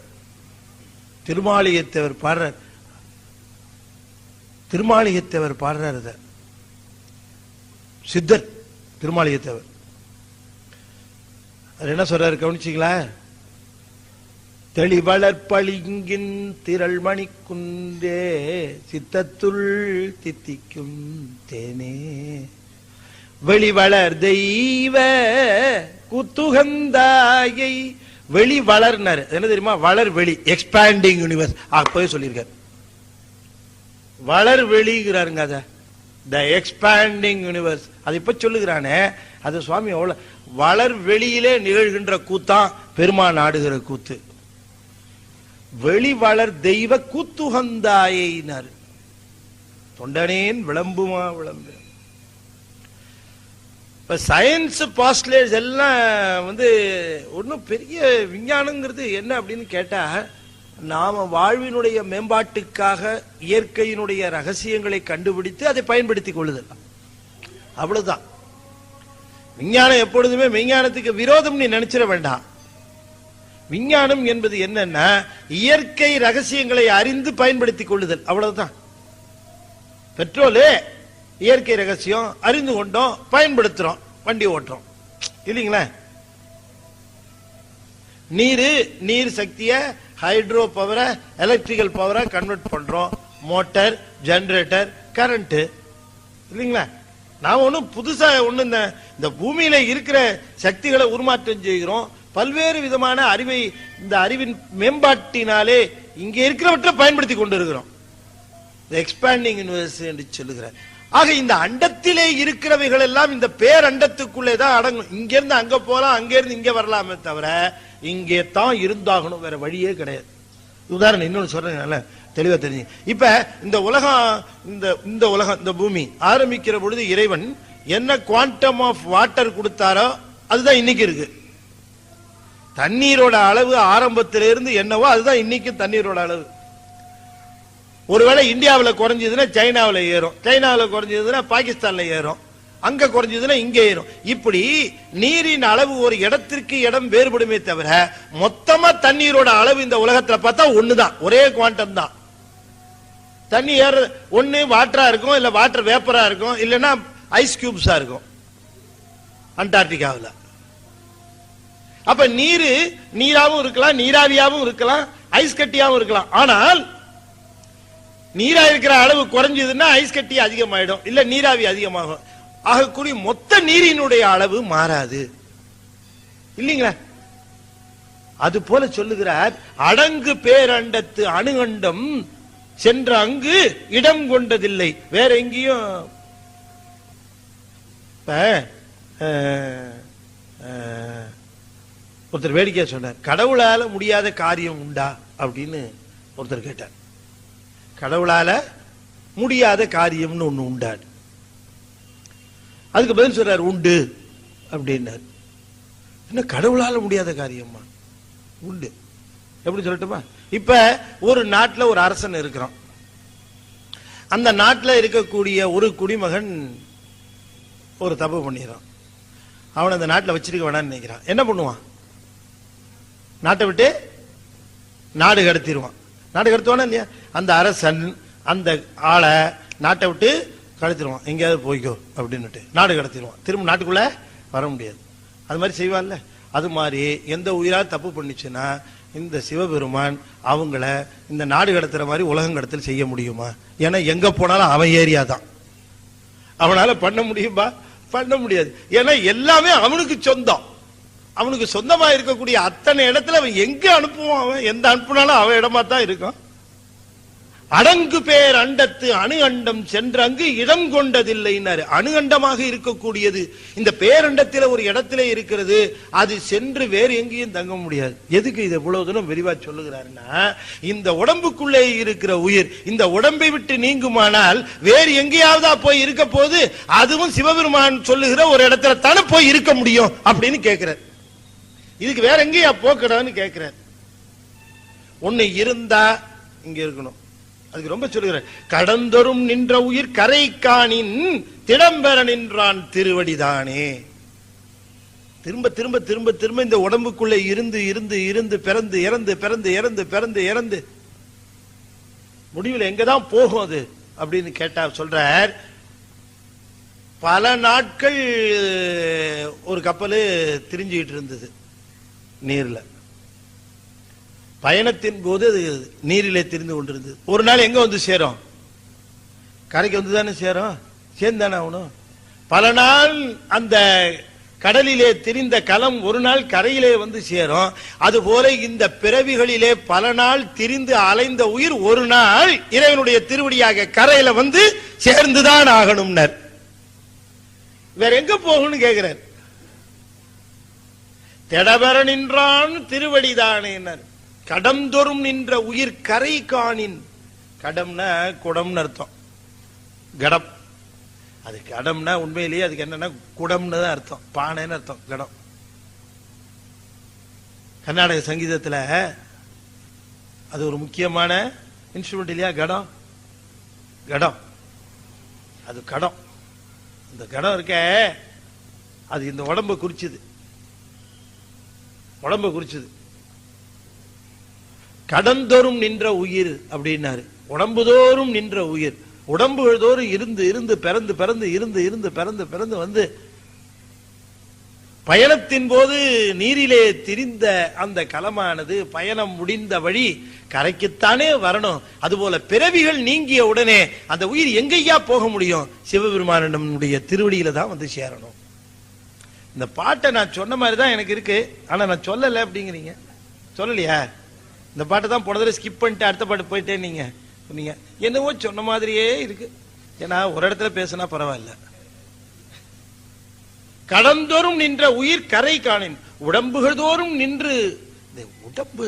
திருமாளிகை தேவர் பாடுறார். திருமாளிகை தேவர் பாடுறார். சித்தர் திருமாளிகை தேவர். என்ன சொல்றாரு கவனிச்சீங்களா? தெளிவளர் பளிங்கின் திரள்மணி குன்றே சித்தத்துள் தித்திக்கும் தேனே வெளிவளர் தெய்வ குத்துகந்தாயை. வெளி வளர்னாரு என்ன தெரியுமா? வளர் வெளி, எக்ஸ்பேண்டிங் யூனிவர்ஸ். அப்பவே சொல்லியிருக்காரு வளர் வெளிங்கிறாருங்க. அத த எக்ஸ்பேண்டிங் யூனிவர்ஸ் அது இப்ப சொல்லுகிறானே, அது சுவாமி எவ்வளவு வளர் வெளியிலே நிகழ்கின்ற கூத்தான் பெருமான் ஆடுகிற கூத்து. வெளி வளர் தெய்வ கூத்துகந்தாயினார். தொண்டனேன் விளம்புமா விளம்பு. இப்ப சயின்ஸ் பாஸ்டுலேட்ஸ் எல்லாம் ஒன்னும் பெரிய விஞ்ஞானங்கிறது என்ன அப்படின்னு கேட்டா, நாம வாழ்வினுடைய மேம்பாட்டுக்காக இயற்கையினுடைய ரகசியங்களை கண்டுபிடித்து அதை பயன்படுத்திக் கொள்ளுதல், அவ்வளவுதான். விஞ்ஞானம் எப்பொழுதுமே விஞ்ஞானத்துக்கு விரோதம் நீ நினைச்சிட வேண்டாம். விஞ்ஞானம் என்பது என்னன்னா இயற்கை ரகசியங்களை அறிந்து பயன்படுத்திக் கொள்ளுதல், அவ்வளவுதான். பெட்ரோலு இயற்கை ரகசியம், அறிந்து கொண்டோம், பயன்படுத்துறோம், வண்டி ஓட்டுறோம், இல்லீங்களா? நீர் சக்திய ஹைட்ரோ பவரை எலக்ட்ரிக்கல் பவரை கன்வெர்ட் பண்றோம், மோட்டார், ஜெனரேட்டர், கரண்ட், இல்லீங்களா? நாம ஒன்னும் புதுசா ஒண்ணு இந்த பூமியில இருக்கிற சக்திகளை உருமாற்றம் செய்கிறோம். பல்வேறு விதமான அறிவை இந்த அறிவின் மேம்பாட்டினாலே இங்க இருக்கிறவற்றை பயன்படுத்தி கொண்டு இருக்கிறோம். எக்ஸ்பேண்டிங் யூனிவர்ஸ் என்று சொல்லுகிறார். ஆக இந்த அண்டத்திலே இருக்கிறவைகள் எல்லாம் இந்த பேரண்டத்துக்குள்ளே தான் அடங்கும். இங்க இருந்து அங்க போலாம், அங்க இருந்து இங்க வரலாமே தவிர இங்கே தான் இருந்தாகணும், வேற வழியே கிடையாது. உதாரணம் இன்னொன்னு சொல்றேன், தெளிவா தெரிஞ்சு. இப்ப இந்த உலகம், இந்த உலகம், இந்த பூமி ஆரம்பிக்கிற பொழுது இறைவன் என்ன குவாண்டம் ஆஃப் வாட்டர் கொடுத்தாரோ அதுதான் இன்னைக்கு இருக்கு. தண்ணீரோட அளவு ஆரம்பத்திலிருந்து என்னவோ அதுதான் இன்னைக்கு தண்ணீரோட அளவு. ஒருவேளை இந்தியாவில் குறைஞ்சதுன்னா சைனாவில் ஏறும், சைனாவில் குறைஞ்சதுன்னா பாகிஸ்தான்ல ஏறும், அங்க குறைஞ்சதுன்னா இங்க ஏறும். இப்படி நீரின் அளவு ஒரு இடத்திற்கு இடம் வேறுபடுமே தவிர மொத்தமா தண்ணீரோட அளவு இந்த உலகத்துல பார்த்தா ஒண்ணுதான், ஒரே குவாண்டம் தான். தண்ணி ஏற ஒண்ணு வாட்டரா இருக்கும், இல்ல வாட்டர் வேப்பரா இருக்கும், இல்லைன்னா ஐஸ் கியூப்ஸா இருக்கும் அண்டார்டிகாவில். அப்ப நீராவும் இருக்கலாம், நீராவியாவும் இருக்கலாம், ஐஸ் கட்டியாவும் இருக்கலாம். ஆனால் நீரா இருக்கிற அளவு குறைஞ்சதுன்னா ஐஸ் கட்டி அதிகமாயிடும், இல்ல நீராவி அதிகமாகும். ஆகக்கூடிய மொத்த நீரினுடைய அளவு மாறாது இல்லீங்களா? அது போல சொல்லுகிறார், அடங்கு பேரண்டத்து அணுகண்டம் சென்ற அங்கு இடம் கொண்டதில்லை, வேற எங்கேயும். ஒருத்தர் வேடிக்கையா சொன்னார், கடவுளால முடியாத காரியம் உண்டா அப்படின்னு ஒருத்தர் கேட்டார். கடவுளால முடியாத காரியம்னு ஒண்ணு உண்டாடு. அதுக்கு பதில் சொல்றாரு, உண்டு அப்படின்னாரு. என்ன கடவுளால முடியாத காரியமா? உண்டு. எப்படி சொல்லட்டுமா? இப்ப ஒரு நாட்டில் ஒரு அரசன் இருக்கிறான். அந்த நாட்டில் இருக்கக்கூடிய ஒரு குடிமகன் ஒரு தப்பு பண்ணிடுறான். அவன் அந்த நாட்டில் வச்சிருக்க வேணான்னு நினைக்கிறான். என்ன பண்ணுவான்? நாட்டை விட்டு நாடு கடத்திடுவான். நாடு கடத்துவானா இல்லையா? அந்த அரசன் அந்த ஆளை நாட்டை விட்டு கடத்திடுவான், எங்கேயாவது போய்க்கோ அப்படின்னுட்டு நாடு கடத்திடுவான். திரும்ப நாட்டுக்குள்ள வர முடியாது. அது மாதிரி செய்வான்ல. அது மாதிரி எந்த உயிரா தப்பு பண்ணிச்சுன்னா இந்த சிவபெருமான் அவங்கள இந்த நாடு கடத்துற மாதிரி உலகம் கடத்தல் செய்ய முடியுமா? ஏன்னா எங்க போனாலும் அவன் ஏரியா தான். அவனால பண்ண முடியுமா? பண்ண முடியாது. ஏன்னா எல்லாமே அவனுக்கு சொந்தம். அவனுக்கு சொந்தமா இருக்கக்கூடிய அத்தனை இடத்துல அவன் எங்க அனுப்புவான்? அவன் எந்த அனுப்புனாலும் அவன் இடமா தான் இருக்கும். அடங்கு பேர் அண்டத்து அணு அண்டம் சென்ற அங்கு இடம் கொண்டதில்லைன்னாரு. அணு அண்டமாக இருக்கக்கூடியது இந்த பேரண்டத்தில் ஒரு இடத்துல இருக்கிறது, அது சென்று வேறு எங்கேயும் தங்க முடியாது. எதுக்கு இது இவ்வளவு தூரம் விரிவா சொல்லுகிறாருன்னா, இந்த உடம்புக்குள்ளே இருக்கிற உயிர் இந்த உடம்பை விட்டு நீங்குமானால் வேறு எங்கேயாவது போய் இருக்க போது, அதுவும் சிவபெருமான் சொல்லுகிற ஒரு இடத்துல தானே போய் இருக்க முடியும் அப்படின்னு கேட்கிறார். இதுக்கு வேற எங்கேயா போக்கடான்னு கேட்கிறார். ஒண்ணு இருந்தா இங்க இருக்கணும். அதுக்கு ரொம்ப சொல்லுகிறார், கடந்தொரும் நின்ற உயிர் கரை காணின் திடம்பெற நின்றான் திருவடிதானே. திரும்ப திரும்ப திரும்ப திரும்ப இந்த உடம்புக்குள்ள இருந்து இருந்து இருந்து பிறந்து இறந்து பிறந்து இறந்து பிறந்து இறந்து முடிவில் எங்கதான் போகும் அது அப்படின்னு கேட்டா சொல்றார், பல நாட்கள் ஒரு கப்பல் திரிஞ்சுக்கிட்டு இருந்தது நீர்ல. பயணத்தின் போது அது நீரிலே திரிந்து கொண்டிருந்தது. ஒரு நாள் எங்க வந்து சேரும்? கரைக்கு வந்து தானே சேரும், சேர்ந்தானே ஆகணும். பல நாள் அந்த கடலிலே திரிந்த கலம் ஒரு நாள் கரையிலே வந்து சேரும். அதுபோல இந்த பிறவிகளிலே பல நாள் திரிந்து அலைந்த உயிர் ஒரு நாள் இறைவனுடைய திருவடியாக கரையில வந்து சேர்ந்துதான் ஆகணும்னர். வேற எங்க போகணும்னு கேட்கிறார். திடபெற நின்றான் திருவடிதானே. கடந்தொரும் நின்ற உயிர் கரை காணின். கடம்னா குடம்னு அர்த்தம். கடம் அது கடம்னா உண்மையிலேயே அதுக்கு என்னன்னா குடம்னு தான் அர்த்தம், பானைன்னு அர்த்தம் கடம். கர்நாடக சங்கீதத்துல அது ஒரு முக்கியமான இன்ஸ்ட்ருமெண்ட் இல்லையா கடம். கடம் அது கடம். இந்த கடம் இருக்க அது இந்த உடம்பை குறிச்சுது, உடம்பை குறிச்சுது. கடந்தோறும் நின்ற உயிர் அப்படின்னாரு. உடம்புதோறும் நின்ற உயிர், உடம்புகள் தோறும் இருந்து இருந்து பிறந்து பிறந்து இருந்து இருந்து பிறந்து பிறந்து வந்து பயணத்தின் போது நீரிலே திரிந்த அந்த கலமானது பயணம் முடிந்த வழி கரைக்குத்தானே வரணும். அதுபோல பிறவிகள் நீங்கிய உடனே அந்த உயிர் எங்கேயா போக முடியும்? சிவபெருமானுடைய திருவடியில தான் வந்து சேரணும். இந்த பாட்டை நான் சொன்ன மாதிரி தான் எனக்கு இருக்கு, ஆனா நான் சொல்லல அப்படிங்கிறீங்க. சொல்லலையா? இந்த பாட்டை தான் போன தடவை ஸ்கிப் பண்ணிட்டு அடுத்த பாட்டு போயிட்டே நீங்க சொன்னீங்க. என்னவோ சொன்ன மாதிரியே இருக்கு. ஏன்னா ஒரு இடத்துல பேசினா பரவாயில்ல. கடந்தோறும் நின்ற உயிர் கரை காணின், உடம்புகள் தோறும் நின்று. இந்த உடம்பு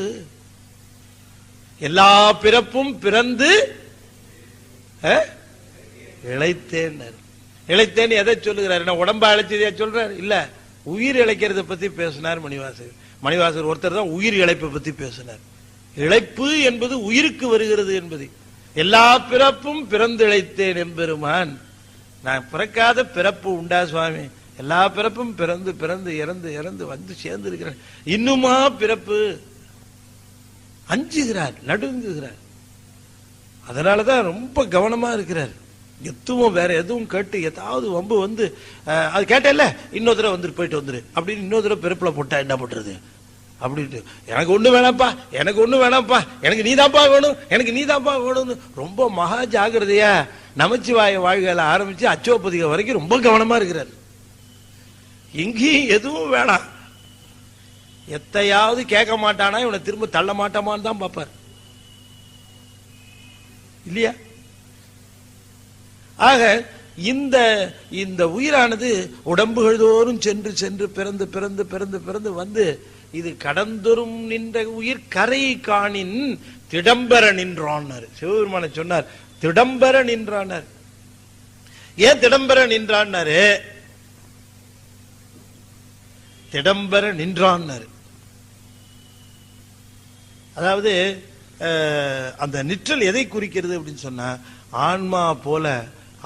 எல்லா பிறப்பும் பிறந்து இழைத்தேன். இழைத்தேன் எதை சொல்லுகிறார்? உடம்பா இழைச்சதையா சொல்றார்? இல்ல, உயிர் இழைக்கிறத பத்தி பேசினார் மணிவாசகர். மணிவாசகர் ஒருத்தர் தான் உயிர் இழைப்பை பத்தி பேசினார். இழைப்பு என்பது உயிருக்கு வருகிறது என்பது. எல்லா பிறப்பும் பிறந்து இழைத்தேன் எம்பெருமான். நான் பிறக்காத பிறப்பு உண்டா சுவாமி? எல்லா பிறப்பும் பிறந்து பிறந்து இறந்து இறந்து வந்து சேர்ந்து இருக்கிறேன். இன்னுமா பிறப்பு? அஞ்சுகிறார், நடுங்குகிறார். அதனாலதான் ரொம்ப கவனமா இருக்கிறார். எதுவும் வேற எதுவும் கேட்டு ஏதாவது வம்பு வந்து அது கேட்டல இன்னொரு தடவை வந்துட்டு போயிட்டு வந்துரு அப்படின்னு இன்னொரு தடவை பிறப்புல போட்டா என்ன பண்றது அப்படின்ட்டு, எனக்கு ஒண்ணு வேணாப்பா, எனக்கு ஒண்ணு வேணாப்பா, எனக்கு நீதாப்பா வேணும், எனக்கு நீதாப்பா வேணும்னு ரொம்ப மகா ஜாகிரதையா நமச்சிவாய வாழ்க்கையில ஆரம்பிச்சு அச்சோபதிக வரைக்கும் ரொம்ப கவனமா இருக்கிறார். எங்கேயும் எதுவும் வேணாம். எத்தையாவது கேட்க மாட்டானா இவனை திரும்ப தள்ள மாட்டாமான்னு தான் பார்ப்பார் இல்லையா? ஆக இந்த இந்த உயிரானது உடம்புகள் தோறும் சென்று சென்று பிறந்து பிறந்து பிறந்து பிறந்து வந்து இது கடந்தொரும் நின்ற உயிர் கரை காணின் திடம்பர நின்றான். சிவபெருமான சொன்னார் திடம்பர நின்றானார். ஏன் திடம்பர நின்றான்னாரு? திடம்பர நின்றான்னாரு. அதாவது அந்த நிற்றல் எதை குறிக்கிறது அப்படின்னு சொன்னா, ஆன்மா போல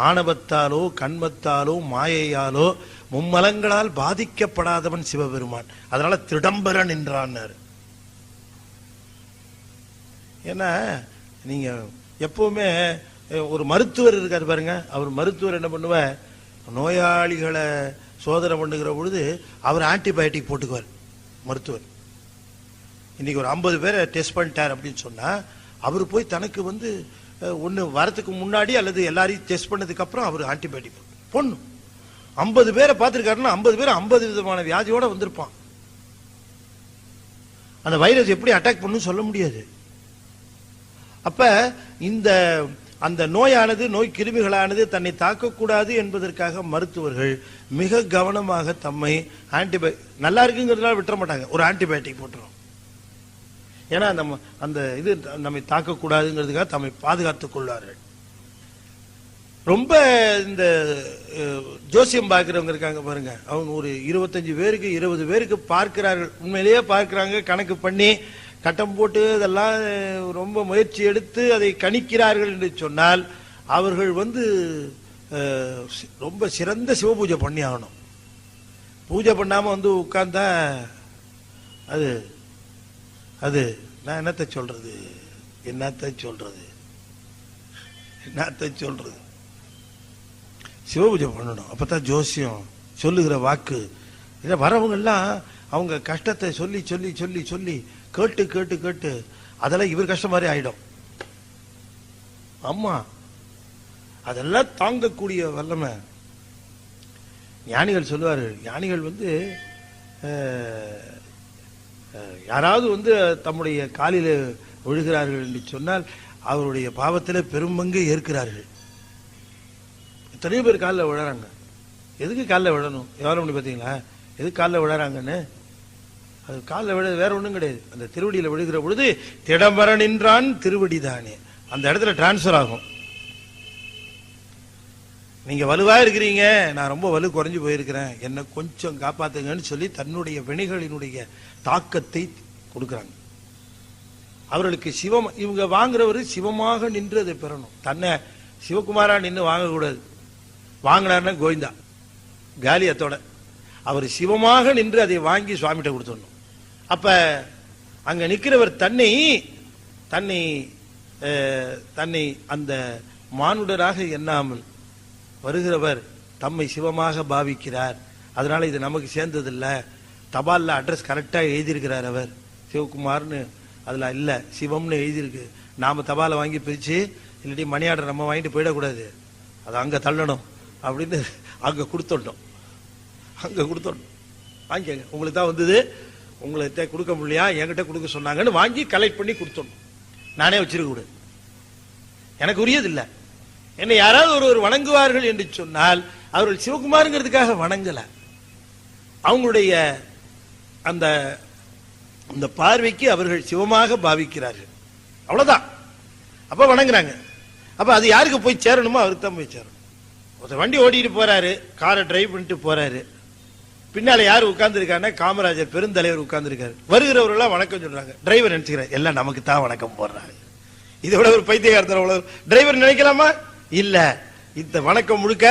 ஆணவத்தாலோ கண்மத்தாலோ மாயையாலோ மும்மலங்களால் பாதிக்கப்படாதவன் சிவபெருமான். அதனால திடம்பர நின்றான். ஏன்னா நீங்க எப்பவுமே ஒரு மருத்துவர் இருக்காரு பாருங்க, அவர் மருத்துவர் என்ன பண்ணுவார், நோயாளிகளை சோதனை பண்ணுகிற பொழுது அவர் ஆன்டிபயோட்டிக் போட்டுக்குவார் மருத்துவர். இன்னைக்கு ஒரு 50 பேரை டெஸ்ட் பண்ணிட்டார் அப்படின்னு சொன்னா அவர் போய் தனக்கு வந்து ஒன்னு வரத்துக்கு முன்னாடி அல்லது எல்லாரையும் டெஸ்ட் பண்ணதுக்கு அப்புறம் அவர் ஆன்டிபயோட்டிக் போடணும். 50 பேரை பார்த்திருக்காருன்னா 50 பேர் 50 விதமான வியாதியோட வந்திருப்பான். அந்த வைரஸ் எப்படி அட்டாக் பண்ணும் சொல்ல முடியாது. அப்ப இந்த அந்த நோயானது நோய் கிருமிகளானது தன்னை தாக்கக்கூடாது என்பதற்காக மருத்துவர்கள் மிக கவனமாக தம்மை நல்லா இருக்குங்கிறதுனால விட்டுற மாட்டாங்க, ஒரு ஆன்டிபயோட்டிக் போட்டுரும். ஏன்னா அந்த இது நம்மை தாக்கக்கூடாதுங்கிறதுக்காக தம்மை பாதுகாத்துக் கொள்வார்கள். ரொம்ப இந்த ஜோசியம் பார்க்கிறவங்க இருக்காங்க பாருங்க, அவங்க ஒரு 25 பேருக்கு 20 பேருக்கு பார்க்கிறார்கள், உண்மையிலேயே பார்க்கிறாங்க, கணக்கு பண்ணி கட்டம் போட்டு அதெல்லாம் ரொம்ப முயற்சி எடுத்து அதை கணிக்கிறார்கள் என்று சொன்னால் அவர்கள் வந்து ரொம்ப சிறந்த சிவபூஜை பண்ணி ஆகணும். பூஜை பண்ணாம வந்து உட்கார்ந்தா அது அது நான் என்னத்தை சொல்றது என்னத்தை சொல்றது என்னத்தை சொல்றது சிவபூஜை பண்ணணும். அப்பதான் ஜோசியம் சொல்லுகிற வாக்கு இதை வரவங்க எல்லாம் அவங்க கஷ்டத்தை சொல்லி சொல்லி சொல்லி சொல்லி கேட்டு கேட்டு கேட்டு அதெல்லாம் இவர் கஷ்டம் மாதிரி ஆயிடும். ஆமா, அதெல்லாம் தாங்கக்கூடிய வல்லமை ஞானிகள் சொல்லுவார்கள். ஞானிகள் வந்து யாராவது வந்து தம்முடைய காலில் விழுகிறார்கள் என்று சொன்னால் அவருடைய பாவத்தில் பெரும்பங்கு ஏற்கிறார்கள். எத்தனையோ பேர் காலில் விழறாங்க. எதுக்கு காலில் விழணும்? எவ்வளோ பண்ணி பார்த்தீங்களா? எதுக்கு காலில் விழறாங்கன்னு? அது காலில் விழ வேற ஒன்றும் கிடையாது. அந்த திருவடியில் விழுகிற பொழுது திடம்பர நின்றான் திருவடி தானே, அந்த இடத்துல டிரான்ஸ்பர் ஆகும். நீங்க வலுவா இருக்கிறீங்க, நான் ரொம்ப வலு குறைஞ்சு போயிருக்கிறேன், என்னை கொஞ்சம் காப்பாத்துங்கன்னு சொல்லி தன்னுடைய வினைகளினுடைய தாக்கத்தை கொடுக்கிறாங்க. அவர்களுக்கு சிவம் இவங்க வாங்குறவரு சிவமாக நின்று அதை பெறணும். தன்னை சிவகுமாரா நின்று வாங்கக்கூடாது. வாங்கினார்னா கோவிந்தா காலியத்தோட. அவர் சிவமாக நின்று அதை வாங்கி சுவாமிகிட்ட கொடுத்துடணும். அப்ப அங்க நிற்கிறவர் தன்னை தன்னை தன்னை அந்த மானுடராக எண்ணாமல் வருகிறவர் தம்மை சிவமாக பாவிக்கிறார். அதனால இது நமக்கு சேர்ந்ததில்லை. தபால்ல அட்ரஸ் கரெக்டா எழுதியிருக்கிறார் அவர், சிவகுமார்னு அதுல இல்ல சிவம்னு எழுதியிருக்கு. நாம தபாலை வாங்கி பிரிச்சு இல்லாட்டி மணி ஆர்டர் நம்ம வாங்கிட்டு போயிடக்கூடாது, அது அங்க தள்ளணும் அப்படின்னு அங்க கொடுத்துட்டோம். அங்க கொடுத்துடணும். வாங்கிக்கங்க, உங்களுக்கு தான் வந்தது, உங்கள்கிட்ட கொடுக்க முடியா, என்கிட்ட கொடுக்க சொன்னாங்கன்னு வாங்கி கலெக்ட் பண்ணி கொடுத்துடணும். நானே வச்சிருக்க கூடாது, எனக்கு உரியது இல்லை. என்னை யாராவது ஒருவர் வணங்குவார்கள் என்று சொன்னால் அவர்கள் சிவகுமாருங்கிறதுக்காக வணங்கல, அவங்களுடைய அந்த அந்த பார்வைக்கு அவர்கள் சிவமாக பாவிக்கிறார்கள், அவ்வளவுதான். அப்ப வணங்குறாங்க. அப்ப அது யாருக்கு போய் சேரணுமோ அவருக்கு தான் போய் சேரணும். ஒருத்தர் வண்டி ஓட்டிட்டு போறாரு, காரை டிரைவ் பண்ணிட்டு போறாரு, பின்னால யாரு உட்கார்ந்து இருக்காங்க, காமராஜர் பெருந்தலைவர் உட்கார்ந்து இருக்காரு. வருகிறவர்களாம் வணக்கம் சொல்றாங்க, டிரைவர் நினைச்சுக்கிறார் எல்லாம் நமக்கு தான் வணக்கம் போடுறாங்க. இதை விட ஒரு பைத்தியக்காரத்தோட டிரைவர் நினைக்கலாமா? இல்ல, இந்த வணக்கம் முழுக்க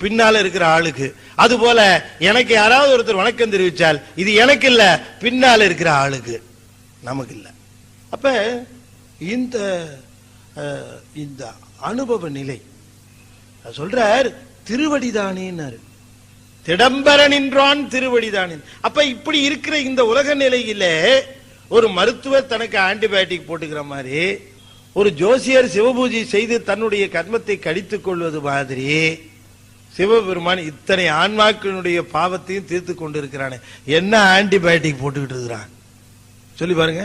பின்னால இருக்கிற ஆளுக்கு. அது போல எனக்கு யாராவது ஒருத்தர் வணக்கம் தெரிவிச்சால் இது எனக்கு இல்ல, பின்னால இருக்கிற ஆளுக்கு, நமக்கு இல்ல. அப்ப இந்த இந்த அனுபவ நிலை சொல்றார் திருவடிதானேன்னாரு. திடம்பர நின்றான் திருவடிதானே. அப்ப இப்படி இருக்கிற இந்த உலக நிலையில ஒரு மருத்துவர் தனக்கு ஆன்டிபயோட்டிக் போட்டுக்கிற மாதிரி, ஒரு ஜோசியர் சிவபூஜை செய்து தன்னுடைய கர்மத்தை கடித்துக் கொள்வது மாதிரி சிவபெருமான் இத்தனை ஆன்மாக்களுடைய பாவத்தையும் தீர்த்து கொண்டு இருக்கிறானே, என்ன ஆன்டிபயோட்டிக் போட்டுக்கிட்டு இருக்கிறான் சொல்லி பாருங்க.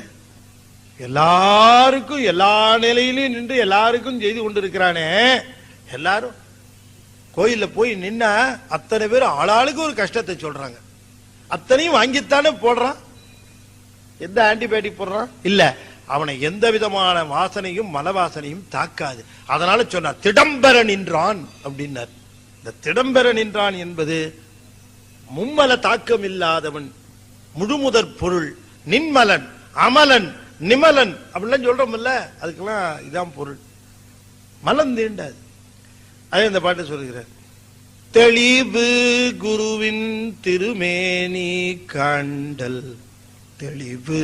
எல்லாருக்கும் எல்லா நிலையிலும் நின்று எல்லாருக்கும் செய்து கொண்டு இருக்கிறானே. எல்லாரும் கோயில்ல போய் நின்னா அத்தனை பேர் ஆளாளுக்கு ஒரு கஷ்டத்தை சொல்றாங்க, அத்தனையும் வாங்கித்தானே போடுறான். எந்த ஆன்டிபயோட்டிக் போடுறான்? இல்ல, அவனை எந்த விதமான வாசனையும் மல வாசனையும் தாக்காது. அதனால சொன்னார் திடம்பர நின்றான் அப்படின்னார். இந்த திடம்பர நின்றான் என்பது மும்மல தாக்கம் இல்லாதவன், முழுமுதற் பொருள், நின்மலன், அமலன், நிமலன் அப்படிலாம் சொல்றோம்ல, அதுக்கெல்லாம் இதான் பொருள். மலம் தீண்டாது. அதே இந்த பாட்டு சொல்லுகிறார், தெளிவு குருவின் திருமேனி காண்டல், தெளிவு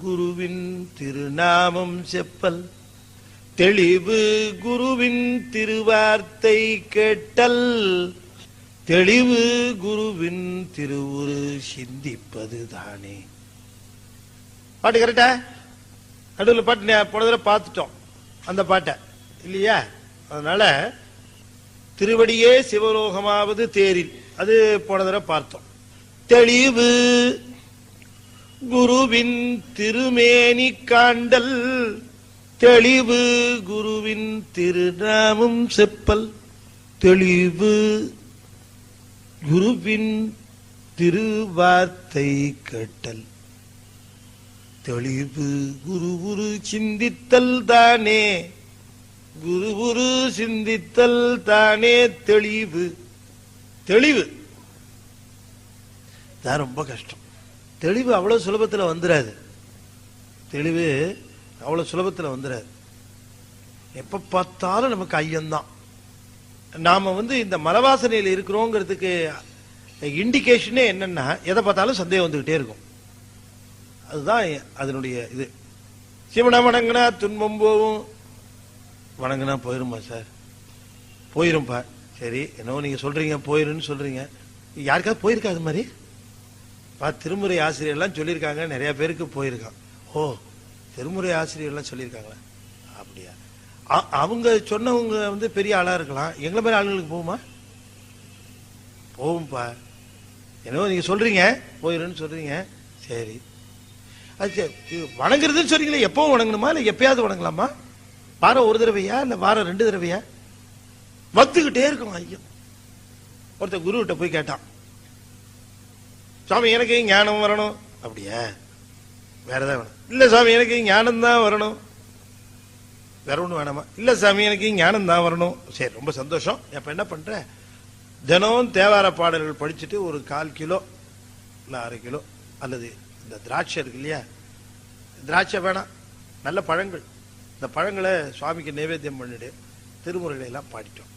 குருவின் திருநாமம் செப்பல், தெளிவு குருவின் திருவார்த்தை கேட்டல், தெளிவு குருவின் திருவுரு சிந்திப்பது தானே. பாட்டு கரெக்டா? நடுவில் பாட்டு போன தடவை பார்த்துட்டோம் அந்த பாட்டை இல்லையா? அதனால திருவடியே சிவலோகமாவது தேரில், அது போன தடவை பார்த்தோம். தெளிவு குருவின் திருமேனி காண்டல், தெளிவு குருவின் திருநாமம் செப்பல், தெளிவு குருவின் திருவார்த்தை கேட்டல், தெளிவு குரு சிந்தித்தல் தானே, குரு சிந்தித்தல் தானே தெளிவு. தெளிவு தான் ரொம்ப கஷ்டம். தெளிவு அவ்வளவு சுலபத்தில் வந்துடாது. தெளிவு அவ்வளவு சுலபத்தில் வந்துடாது. எப்ப பார்த்தாலும் நமக்கு ஐயம்தான். நாம இந்த மலவாசனையில் இருக்கிறோங்கிறதுக்கு இண்டிகேஷனே என்னன்னா, எதை பார்த்தாலும் சந்தேகம் வந்துகிட்டே இருக்கும். அதுதான் அதனுடைய இது. சிவனை வணங்கினா துன்பம் போகும், வணங்கினா போயிருமா சார்? போயிரும்பா. சரி, என்னவோ நீங்க சொல்றீங்க போயிருன்னு சொல்றீங்க, யாருக்காவது போயிருக்கா அது மாதிரி? திருமுறை ஆசிரியர்லாம் சொல்லியிருக்காங்க, நிறைய பேருக்கு போயிருக்கான். ஓ, திருமுறை ஆசிரியர்லாம் சொல்லியிருக்காங்களா? அப்படியா? அவங்க சொன்னவங்க பெரிய ஆளா இருக்கலாம், எங்களை மாதிரி ஆளுங்களுக்கு போகுமா? போகும்பா. என்னவோ நீங்க சொல்றீங்க போயிருன்னு சொல்றீங்க, சரி. அது வணங்குறதுன்னு சொல்றீங்களே, எப்பவும் வணங்கணுமா இல்ல எப்பயாவது வணங்கலாமா? வாரம் ஒரு தடவையா இல்ல வாரம் 2 தடவையா? வந்துகிட்டே இருக்கும் ஐயம். ஒருத்தர் குரு கிட்ட போய் கேட்டான், சுவாமி எனக்கு ஞானம் வரணும். அப்படியா? வேற ஏதாவது வேணும்? இல்ல சாமி எனக்கு ஞானம் தான் வரணும். வேற ஒண்ணு வேணாமா? இல்ல சாமி எனக்கு ஞானம் தான் வரணும். சரி, ரொம்ப சந்தோஷம். அப்ப என்ன பண்ற, தினம் தேவார பாடல்கள் படிச்சுட்டு ஒரு 1/4 கிலோ இல்ல 1/2 கிலோ, அல்லது இந்த திராட்சை இருக்கு இல்லையா, திராட்சை வேணாம், நல்ல பழங்கள், இந்த பழங்களை சுவாமிக்கு நைவேத்தியம் பண்ணிட்டு திருமுறைகளை எல்லாம் பாடிட்டோம்.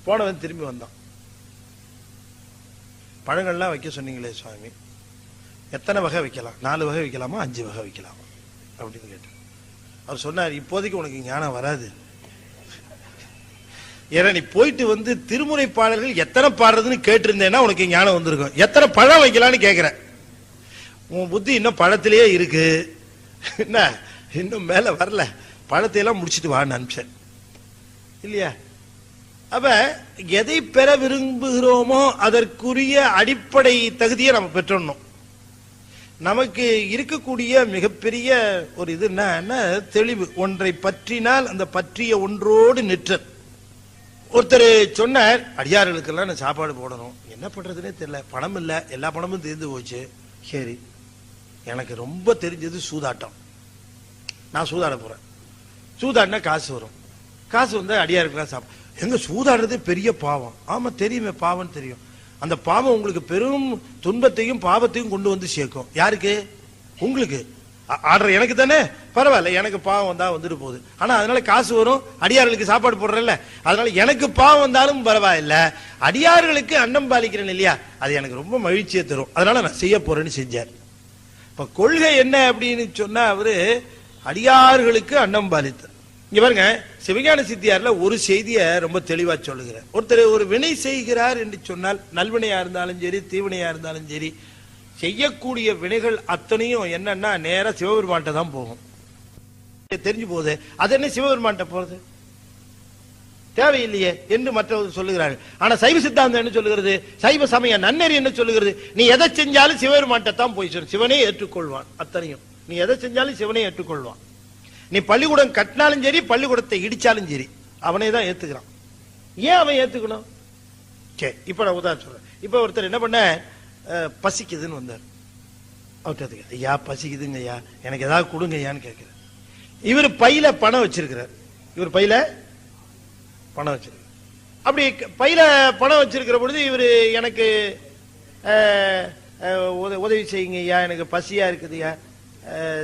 போனவன் திரும்பி வந்தான். பழங்கள்லாம் வைக்க சொன்னீங்களே சுவாமி, எத்தனை வகை வைக்கலாம்? 4 வகை வைக்கலாமா 5 வகை வைக்கலாமா அப்படின்னு கேட்டேன். அவர் சொன்னார், இப்போதைக்கு உனக்கு ஞானம் வராது. ஏன்னா நீ போயிட்டு திருமுறை பாடல்கள் எத்தனை பாடுறதுன்னு கேட்டிருந்தேன்னா உனக்கு ஞானம் வந்திருக்கும். எத்தனை பழம் வைக்கலான்னு கேட்கிற, உன் புத்தி இன்னும் பழத்திலேயே இருக்கு, என்ன இன்னும் மேல வரல, பழத்தையெல்லாம் முடிச்சுட்டு வான்னு அனுப்பிச்சேன் இல்லையா? அப்ப எதை பெற விரும்புகிறோமோ அதற்குரிய அடிப்படை தகுதியை நம்ம பெற்றணும். நமக்கு இருக்கக்கூடிய மிகப்பெரிய ஒரு இது என்ன தெளிவு. ஒன்றை பற்றினால் அந்த பற்றிய ஒன்றோடு நிற்றல். ஒருத்தர் சொன்னார், அடியார்களுக்கெல்லாம் நான் சாப்பாடு போடணும், என்ன பண்றதுன்னே தெரியல, பணம் இல்ல, எல்லா பணமும் தீர்ந்து போச்சு. சரி, எனக்கு ரொம்ப தெரிஞ்சது சூதாட்டம், நான் சூதாட போறேன். சூதாடினா காசு வரும், காசு வந்து அடியாருக்கெல்லாம் சாப்பிடும். எங்க சூதாடுறது பெரிய பாவம். ஆமா தெரியுமே, பாவம் தெரியும். அந்த பாவம் உங்களுக்கு பெரும் துன்பத்தையும் பாவத்தையும் கொண்டு வந்து சேர்க்கும். யாருக்கு? உங்களுக்கு. ஆர்டர் எனக்கு தானே, பரவாயில்ல, எனக்கு பாவம் வந்தா வந்துட்டு போகுது. ஆனா அதனால காசு வரும், அடியார்களுக்கு சாப்பாடு போடுறேன்ல, அதனால எனக்கு பாவம் வந்தாலும் பரவாயில்ல, அடியார்களுக்கு அன்னம் பாலிக்கிறேன் இல்லையா, அது எனக்கு ரொம்ப மகிழ்ச்சியை தரும், அதனால நான் செய்ய போறேன்னு செஞ்சார். இப்ப கொள்கை என்ன அப்படின்னு சொன்னா, அவரு அடியார்களுக்கு அன்னம் பாலித்தார். இங்க பாருங்க, சிவஞான சித்தியார்ல ஒரு செய்தியை ரொம்ப தெளிவா சொல்லுகிறார். ஒருத்தர் ஒரு வினை செய்கிறார் என்று சொன்னால், நல்வினையா இருந்தாலும் சரி, தீவினையா இருந்தாலும் சரி, செய்யக்கூடிய வினைகள் அத்தனையும் என்னன்னா நேரா சிவபெருமான்ட்ட தான் போகும். தெரிஞ்சு போகுது, அது என்ன சிவபெருமான்ட்ட போறது தேவையில்லையே என்று மற்றவர்கள் சொல்லுகிறார்கள். ஆனா சைவ சித்தாந்தம் என்ன சொல்லுகிறது, சைவ சமய நன்னெறி என்ன சொல்லுகிறது, நீ எதை செஞ்சாலும் சிவபெருமான்ட்ட தான் போய் சொல்லு, சிவனே ஏற்றுக்கொள்வான். அத்தனையும் நீ எதை செஞ்சாலும் சிவனே ஏற்றுக்கொள்வான். நீ பள்ளிக்கூடம் கட்டினாலும் சரி, பள்ளிக்கூடத்தை இடிச்சாலும் சரி, அவனே தான் ஏத்துக்கிறான். ஏன் அவன் ஏத்துக்கணும்? சரி, இப்ப நான் உதாரணம் சொல்றேன். இப்ப ஒருத்தர் என்ன பண்ண, பசிக்குதுன்னு வந்தார். அவர்கிட்ட, ஐயா பசிக்குதுங்க ஐயா, எனக்கு ஏதாவது கொடுங்க ஐயான்னு கேட்கிறார். இவர் பையில பணம் வச்சிருக்கிறார். இவர் பையில பணம் வச்சிருக்க. அப்படி பையில பணம் வச்சிருக்கிற பொழுது இவர் எனக்கு உதவி செய்யுங்க ஐயா, எனக்கு பசியா இருக்குது ஐயா,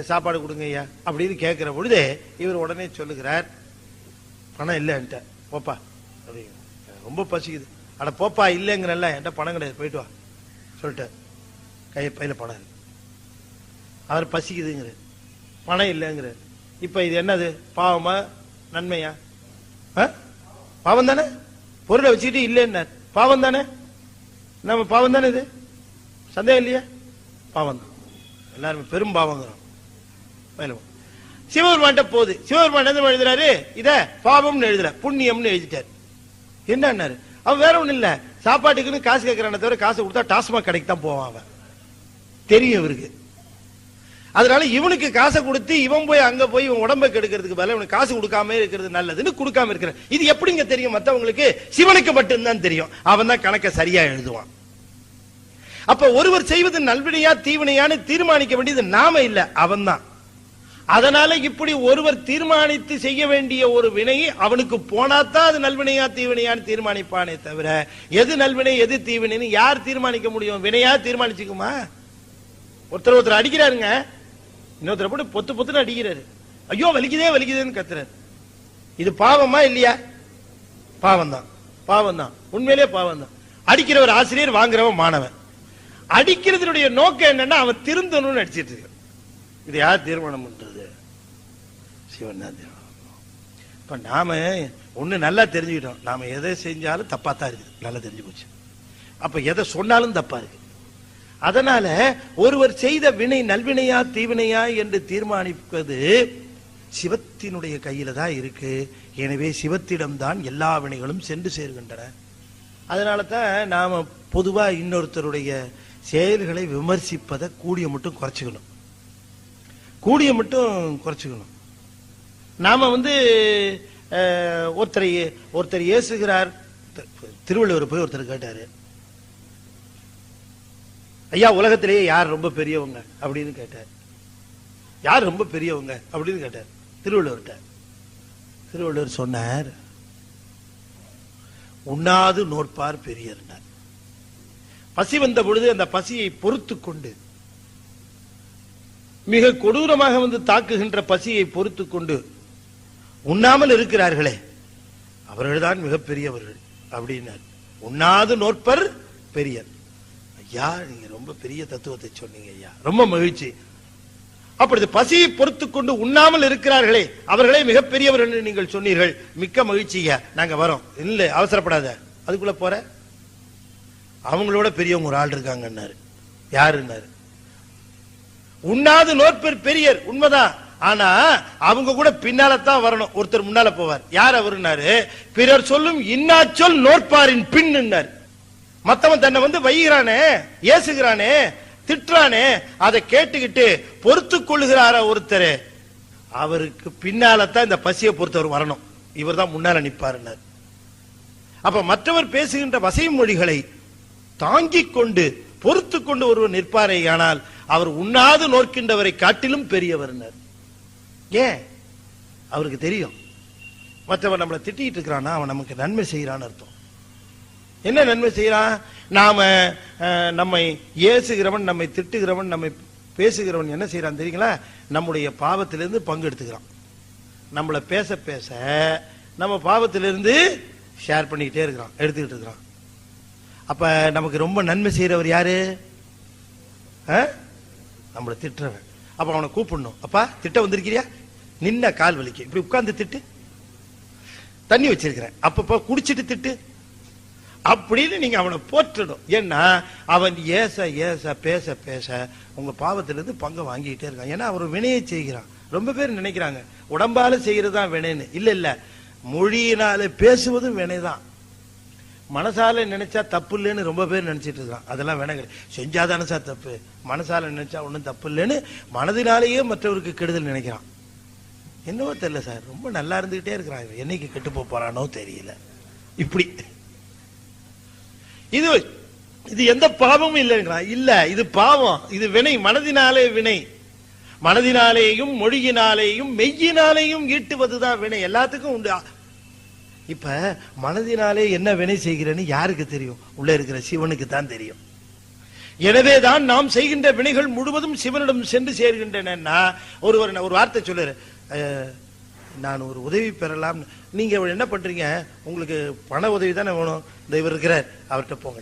சாப்பாடு கொடுங்க ஐயா அப்படின்னு கேட்கிற பொழுது இவர் உடனே சொல்லுகிறார், பணம் இல்லைன்ட்ட போப்பா, ரொம்ப பசிக்குது. அட போப்பா, இல்லைங்கிறல்ல, என்கிட்ட பணம் கிடையாது, போயிட்டு வா சொல்லிட்டு பையில பணம் இருக்கு. அவர் பசிக்குதுங்கிற, பணம் இல்லைங்கிற. இப்ப இது என்னது, பாவமா நன்மையா? பாவம் தானே. பொருளை வச்சுக்கிட்டு இல்லைன்னா பாவம் தானே, நம்ம பாவம் தானே, இது சந்தேகம் இல்லையா? பாவம் தான், எல்லாருமே பெரும் பாவங்கிறோம். சிவபெருமான்ட்ட போகுது, சிவபெருமான் என்ன எழுதுறாரு, இத பாவம்னு எழுதுற, புண்ணியம்னு எழுதிட்டார். என்னன்னாரு, அவன் வேற ஒண்ணு இல்ல, சாப்பாட்டுக்குன்னு காசு கேட்கறான தவிர காசு கொடுத்தா டாஸ்மாக் கடைக்கு தான் போவான். அவன் தெரியும் இவருக்கு. அதனால இவனுக்கு காசை கொடுத்து இவன் போய் அங்க போய் இவன் உடம்பை கெடுக்கிறதுக்கு பதிலா இவனுக்கு காசு கொடுக்காம இருக்கிறது நல்லதுன்னு கொடுக்காம இருக்கிற. இது எப்படிங்க தெரியும் மத்தவங்களுக்கு? சிவனுக்கு மட்டும்தான் தெரியும். அவன் தான் கணக்கை சரியா எழுதுவான். அப்ப ஒருவர் செய்வது நல்வினையா தீவினையான்னு தீர்மானிக்க வேண்டியது நாம இல்ல, அவன் தான். அதனால இப்படி ஒருவர் தீர்மானித்து செய்ய வேண்டிய ஒரு வினை அவனுக்கு போனாதான் அது நல்வினையா தீவினையான்னு தீர்மானிப்பானே தவிர, எது நல்வினை எது தீவினைன்னு யார் தீர்மானிக்க முடியும்? வினையா தீர்மானிச்சுக்குமா? ஒருத்தர் அடிக்கிறாருங்க, இன்னொருத்தர் போட்டு பொத்து பொத்துன்னு அடிக்கிறாரு, ஐயோ வலிக்குதே வலிக்குதேன்னு கத்துறாரு. இது பாவமா இல்லையா? பாவம் தான், பாவம் தான், உண்மையிலே பாவம் தான். அடிக்கிறவர் ஆசிரியர், வாங்குறவன் மாணவன். அடிக்கிறதுடைய நோக்கம் என்னன்னா அவன் திருந்தணும்னு அடிச்சிட்டு இருக்கு. இது யார் தீர்மானம் பண்றது? சிவன் தான் தீர்மானம். இப்ப நாம ஒண்ணு நல்லா தெரிஞ்சுக்கிட்டோம், நாம எதை செஞ்சாலும் தப்பா தான் இருக்குது, நல்லா தெரிஞ்சு போச்சு. அப்ப எதை சொன்னாலும் தப்பா இருக்கு. அதனால ஒருவர் செய்த வினை நல்வினையா தீவினையா என்று தீர்மானிப்பது சிவத்தினுடைய கையில தான் இருக்கு. எனவே சிவத்திடம்தான் எல்லா வினைகளும் சென்று சேர்கின்றன. அதனால தான் நாம பொதுவா இன்னொருத்தருடைய செயல்களை விமர்சிப்பதை கூடிய மட்டும் குறைச்சுக்கணும், கூடிய மட்டும் குறைச்சுக்கணும். நாம ஒருத்தர் ஏசுகிறார். திருவள்ளுவர் போய் ஒருத்தர் கேட்டாரு, ஐயா உலகத்திலேயே யார் ரொம்ப பெரியவங்க அப்படின்னு கேட்டார். யார் ரொம்ப பெரியவங்க அப்படின்னு கேட்டார் திருவள்ளுவர்கிட்ட. திருவள்ளுவர் சொன்னார், உண்ணாது நோற்பார் பெரியர். பசி வந்த பொழுது அந்த பசியை பொறுத்து கொண்டு, மிக கொடூரமாக தாக்குகின்ற பசியை பொறுத்து கொண்டு உண்ணாமல் இருக்கிறார்களே அவர்கள்தான் மிகப்பெரியவர்கள் அப்படின்னார். உண்ணாது நோற்பர் பெரியர். ஐயா நீங்க ரொம்ப பெரிய தத்துவத்தை சொன்னீங்க ஐயா, ரொம்ப மகிழ்ச்சி. அப்படி பசியை பொறுத்து கொண்டு உண்ணாமல் இருக்கிறார்களே அவர்களே மிகப்பெரியவர்கள் என்று நீங்கள் சொன்னீர்கள், மிக்க மகிழ்ச்சியா, நாங்க வரோம். இல்ல அவசரப்படாத, அதுக்குள்ள போற, அவங்களோட பெரியவங்க ஒரு ஆள் இருக்காங்கன்னாரு. யாருன்னாரு? உண்ணாது நோற்பர் பெரியர். உண்மைதான், ஆனா அவங்க கூட பின்னால்தான் வரணும். ஒருத்தர் முன்னால போவார். யார் அவருன்னாரு? பிறர் சொல்லும் இன்னாச்சொல் நோற்பாரின் பின்னார். மத்தவன் தன்னை வைகிறானே, ஏசுகிறானே, திட்டுறானே அதை கேட்டுக்கிட்டு பொறுத்து கொள்ளுகிறார ஒருத்தர், அவருக்கு பின்னால்தான் இந்த பசியை பொறுத்தவர் வரணும். இவர் தான் முன்னால நிப்பாரு. அப்ப மற்றவர் பேசுகின்ற வசை மொழிகளை தாங்கிக் கொண்டு பொறுத்து கொண்டு ஒருவர் நிற்பாரே, ஆனால் அவர் உண்ணாது நோக்கின்றவரை காட்டிலும் பெரியவர். ஏன்? அவருக்கு தெரியும் மற்றவன் நம்மளை திட்டிட்டு இருக்கிறான்னா அவன் நமக்கு நன்மை செய்யறான்னு அர்த்தம். என்ன நன்மை செய்யறான்? நாம நம்மை ஏசுகிறவன், நம்மை திட்டுகிறவன், நம்மை பேசுகிறவன் என்ன செய்யறான் தெரியுங்களா? நம்முடைய பாவத்திலிருந்து பங்கு எடுத்துக்கிறான். நம்மளை பேச பேச நம்ம பாவத்திலிருந்து ஷேர் பண்ணிக்கிட்டே இருக்கிறான், எடுத்துக்கிட்டு இருக்கிறான். அப்ப நமக்கு ரொம்ப நன்மை செய்யறவர் யாரு? நம்மளை திட்டுறவன். அப்ப அவனை கூப்பிடணும். அப்பா திட்ட வந்திருக்கிறியா? நின்ன கால் வலிக்கு இப்படி உட்கார்ந்து திட்டு. தண்ணி வச்சிருக்கிறேன் அப்பப்ப குடிச்சிட்டு திட்டு அப்படின்னு நீங்க அவனை போற்றணும். ஏன்னா அவன் ஏச ஏச பேச பேச உங்க பாவத்திலிருந்து பங்கை வாங்கிட்டே இருக்கான். ஏன்னா அவர் வினையை செய்கிறான். ரொம்ப பேர் நினைக்கிறாங்க உடம்பால செய்யறதுதான் வினைன்னு. இல்ல இல்ல, மொழியினால பேசுவதும் வினைதான். மனசால நினைச்சா தப்பு இல்லைன்னு ரொம்ப பேர் நினைச்சிட்டு இருக்கான். அதெல்லாம் வினை கிடையாது. செஞ்சாதானே சார் தப்பு, மனசால நினைச்சா ஒன்றும் தப்பு இல்லைன்னு மனதினாலேயே மற்றவருக்கு கெடுதல் நினைக்கிறான். என்னவோ தெரியல சார், ரொம்ப நல்லா இருந்துகிட்டே இருக்கிறான், என்னைக்கு கெட்டு போறானோ தெரியல. இப்படி இது இது எந்த பாவமும் இல்லைங்கிறான். இல்ல, இது பாவம், இது வினை, மனதினாலே வினை. மனதினாலேயும் மொழியினாலேயும் மெய்யினாலேயும் ஈட்டுவதுதான் வினை. எல்லாத்துக்கும் உண்டு. இப்ப மனதினாலே என்ன வினை செய்கிறேன்னு யாருக்கு தெரியும்? உள்ள இருக்கிற சிவனுக்கு தான் தெரியும். எனவேதான் நாம் செய்கின்ற வினைகள் முழுவதும் சிவனிடம் சென்று சேர்கின்றன. ஒருவர் ஒரு வார்த்தை சொல்லுற, நான் ஒரு உதவி பெறலாம். நீங்க என்ன பண்றீங்க? உங்களுக்கு பண உதவி தானே வேணும், இந்த இவர் இருக்கிறார் அவர்கிட்ட போங்க.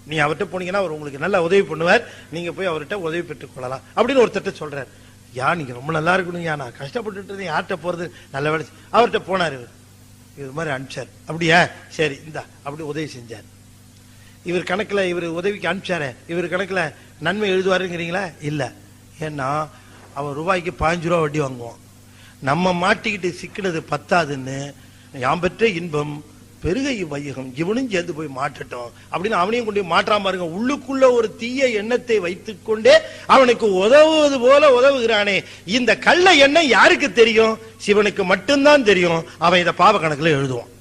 நீங்க அவர்கிட்ட போனீங்கன்னா அவர் உங்களுக்கு நல்லா உதவி பண்ணுவார், நீங்க போய் அவர்கிட்ட உதவி பெற்றுக் கொள்ளலாம் அப்படின்னு ஒருத்தட்ட சொல்றாரு. யா நீங்க ரொம்ப நல்லா இருக்கணும், யா நான் கஷ்டப்பட்டு இருந்தேன், யார்கிட்ட போறது, நல்ல வேலை. அவர்கிட்ட போனார், இது மாதிரி அனுப்பிச்சார். அப்படியா, சரி இந்தா, அப்படி உதவி செஞ்சார். இவர் கணக்குல, இவர் உதவிக்கு அனுப்பிச்சாரு, இவர் கணக்குல நன்மை எழுதுவாருங்கிறீங்களா? இல்ல. ஏன்னா அவன் ரூபாய்க்கு 15 ரூபா வட்டி வாங்குவான். நம்ம மாட்டிக்கிட்டு சிக்கினது பத்தாதுன்னு யாம் பெற்ற இன்பம் பெருகை வையகம் இவனும் சேர்ந்து போய் மாட்டட்டும் அப்படின்னு அவனையும் கொண்டு மாற்றாம பாருங்க. உள்ளுக்குள்ள ஒரு தீய எண்ணத்தை வைத்துக் கொண்டே அவனுக்கு உதவுவது போல உதவுகிறானே. இந்த கள்ள எண்ணம் யாருக்கு தெரியும்? சிவனுக்கு மட்டும்தான் தெரியும். அவன் இதை பாவ கணக்குல எழுதுவான்.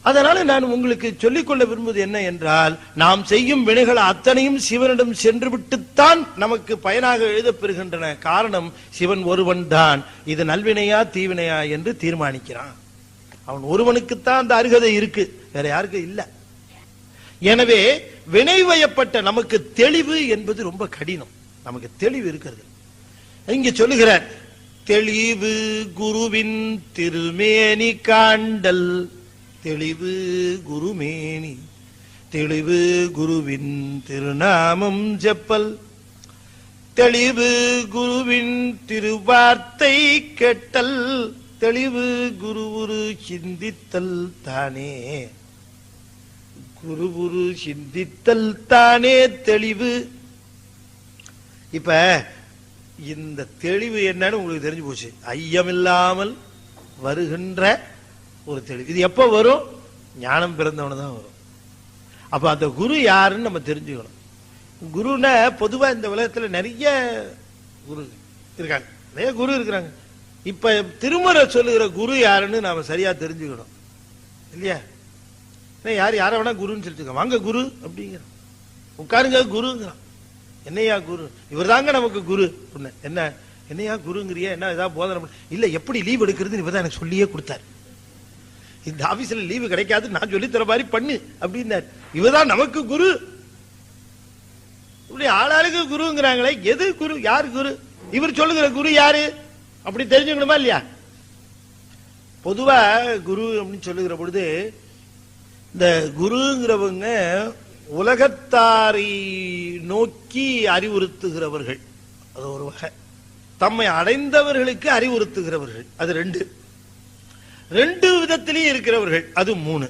அதனால நான் உங்களுக்கு சொல்லிக்கொள்ள விரும்புவது என்ன என்றால், நாம் செய்யும் வினைகள் அத்தனையும் சிவனிடம் சென்று விட்டுத்தான் நமக்கு பயனாக எழுதப்பெறுகின்றன. காரணம், சிவன் ஒருவன் தான் இது நல்வினையா தீவினையா என்று தீர்மானிக்கிறான். அவன் ஒருவனுக்குத்தான் அந்த அருகதை இருக்கு, வேற யாருக்கும் இல்ல. எனவே வினை வயப்பட்ட நமக்கு தெளிவு என்பது ரொம்ப கடினம். நமக்கு தெளிவு இருக்கிறது. இங்க சொல்லுகிறார், தெளிவு குருவின் திருமேனி காண்டல். தெளிவு குருமேனி, தெளிவு குருவின் திருநாமம் ஜெப்பல், தெளிவு குருவின் திருவார்த்தை கேட்டல், தெளிவு குருவுரு சிந்தித்தல் தானே. குருவுரு சிந்தித்தல் தானே தெளிவு. இப்ப இந்த தெளிவு என்னன்னு உங்களுக்கு தெரிஞ்சு போச்சு. ஐயமில்லாமல் வருகின்ற ஒரு தெளிவு. இது எப்ப வரும்? ஞானம் பிறந்தவன தான் வரும். அப்ப அந்த குரு யாருன்னு நம்ம தெரிஞ்சுக்கணும். குருன்னா பொதுவா இந்த உலகத்துல நிறைய குரு இருக்காங்க, நிறைய குரு இருக்கிறாங்க. இப்ப திருமுறை சொல்லுகிற குரு யாருன்னு நாம சரியா தெரிஞ்சுக்கணும் இல்லையா? யாரு யார வேணா குருன்னு சொல்லிட்டு வாங்க குரு அப்படிங்கிற, உட்காருங்க குருங்கிறான். என்னையா குரு? இவர் தாங்க நமக்கு குரு. என்ன என்னையா குருங்கிறியா? என்ன ஏதாவது போதனை இல்ல, எப்படி லீவ் எடுக்கிறது இவர் தான் எனக்கு சொல்லியே கொடுத்தாரு. இந்த ஆபீஸ்ல லீவு கிடைக்காது, நான் சொல்லி தர மாதிரி பண்ணு அப்படின்னாரு. இவர்தான் நமக்கு குரு. இப்படி ஆளாளுக்கு குருங்கிறாங்களே, எது குரு? யார் குரு? இவர் சொல்லுகிற குரு யாரு அப்படி தெரிஞ்சுக்கணுமா இல்லையா? பொதுவா குரு அப்படின்னு சொல்லுகிற பொழுது, இந்த குருங்கிறவங்க உலகத்தாரை நோக்கி அறிவுறுத்துகிறவர்கள், அது ஒரு வகை. தம்மை அடைந்தவர்களுக்கு அறிவுறுத்துகிறவர்கள், அது ரெண்டு விதத்திலேயே இருக்கிறவர்கள், அது 3.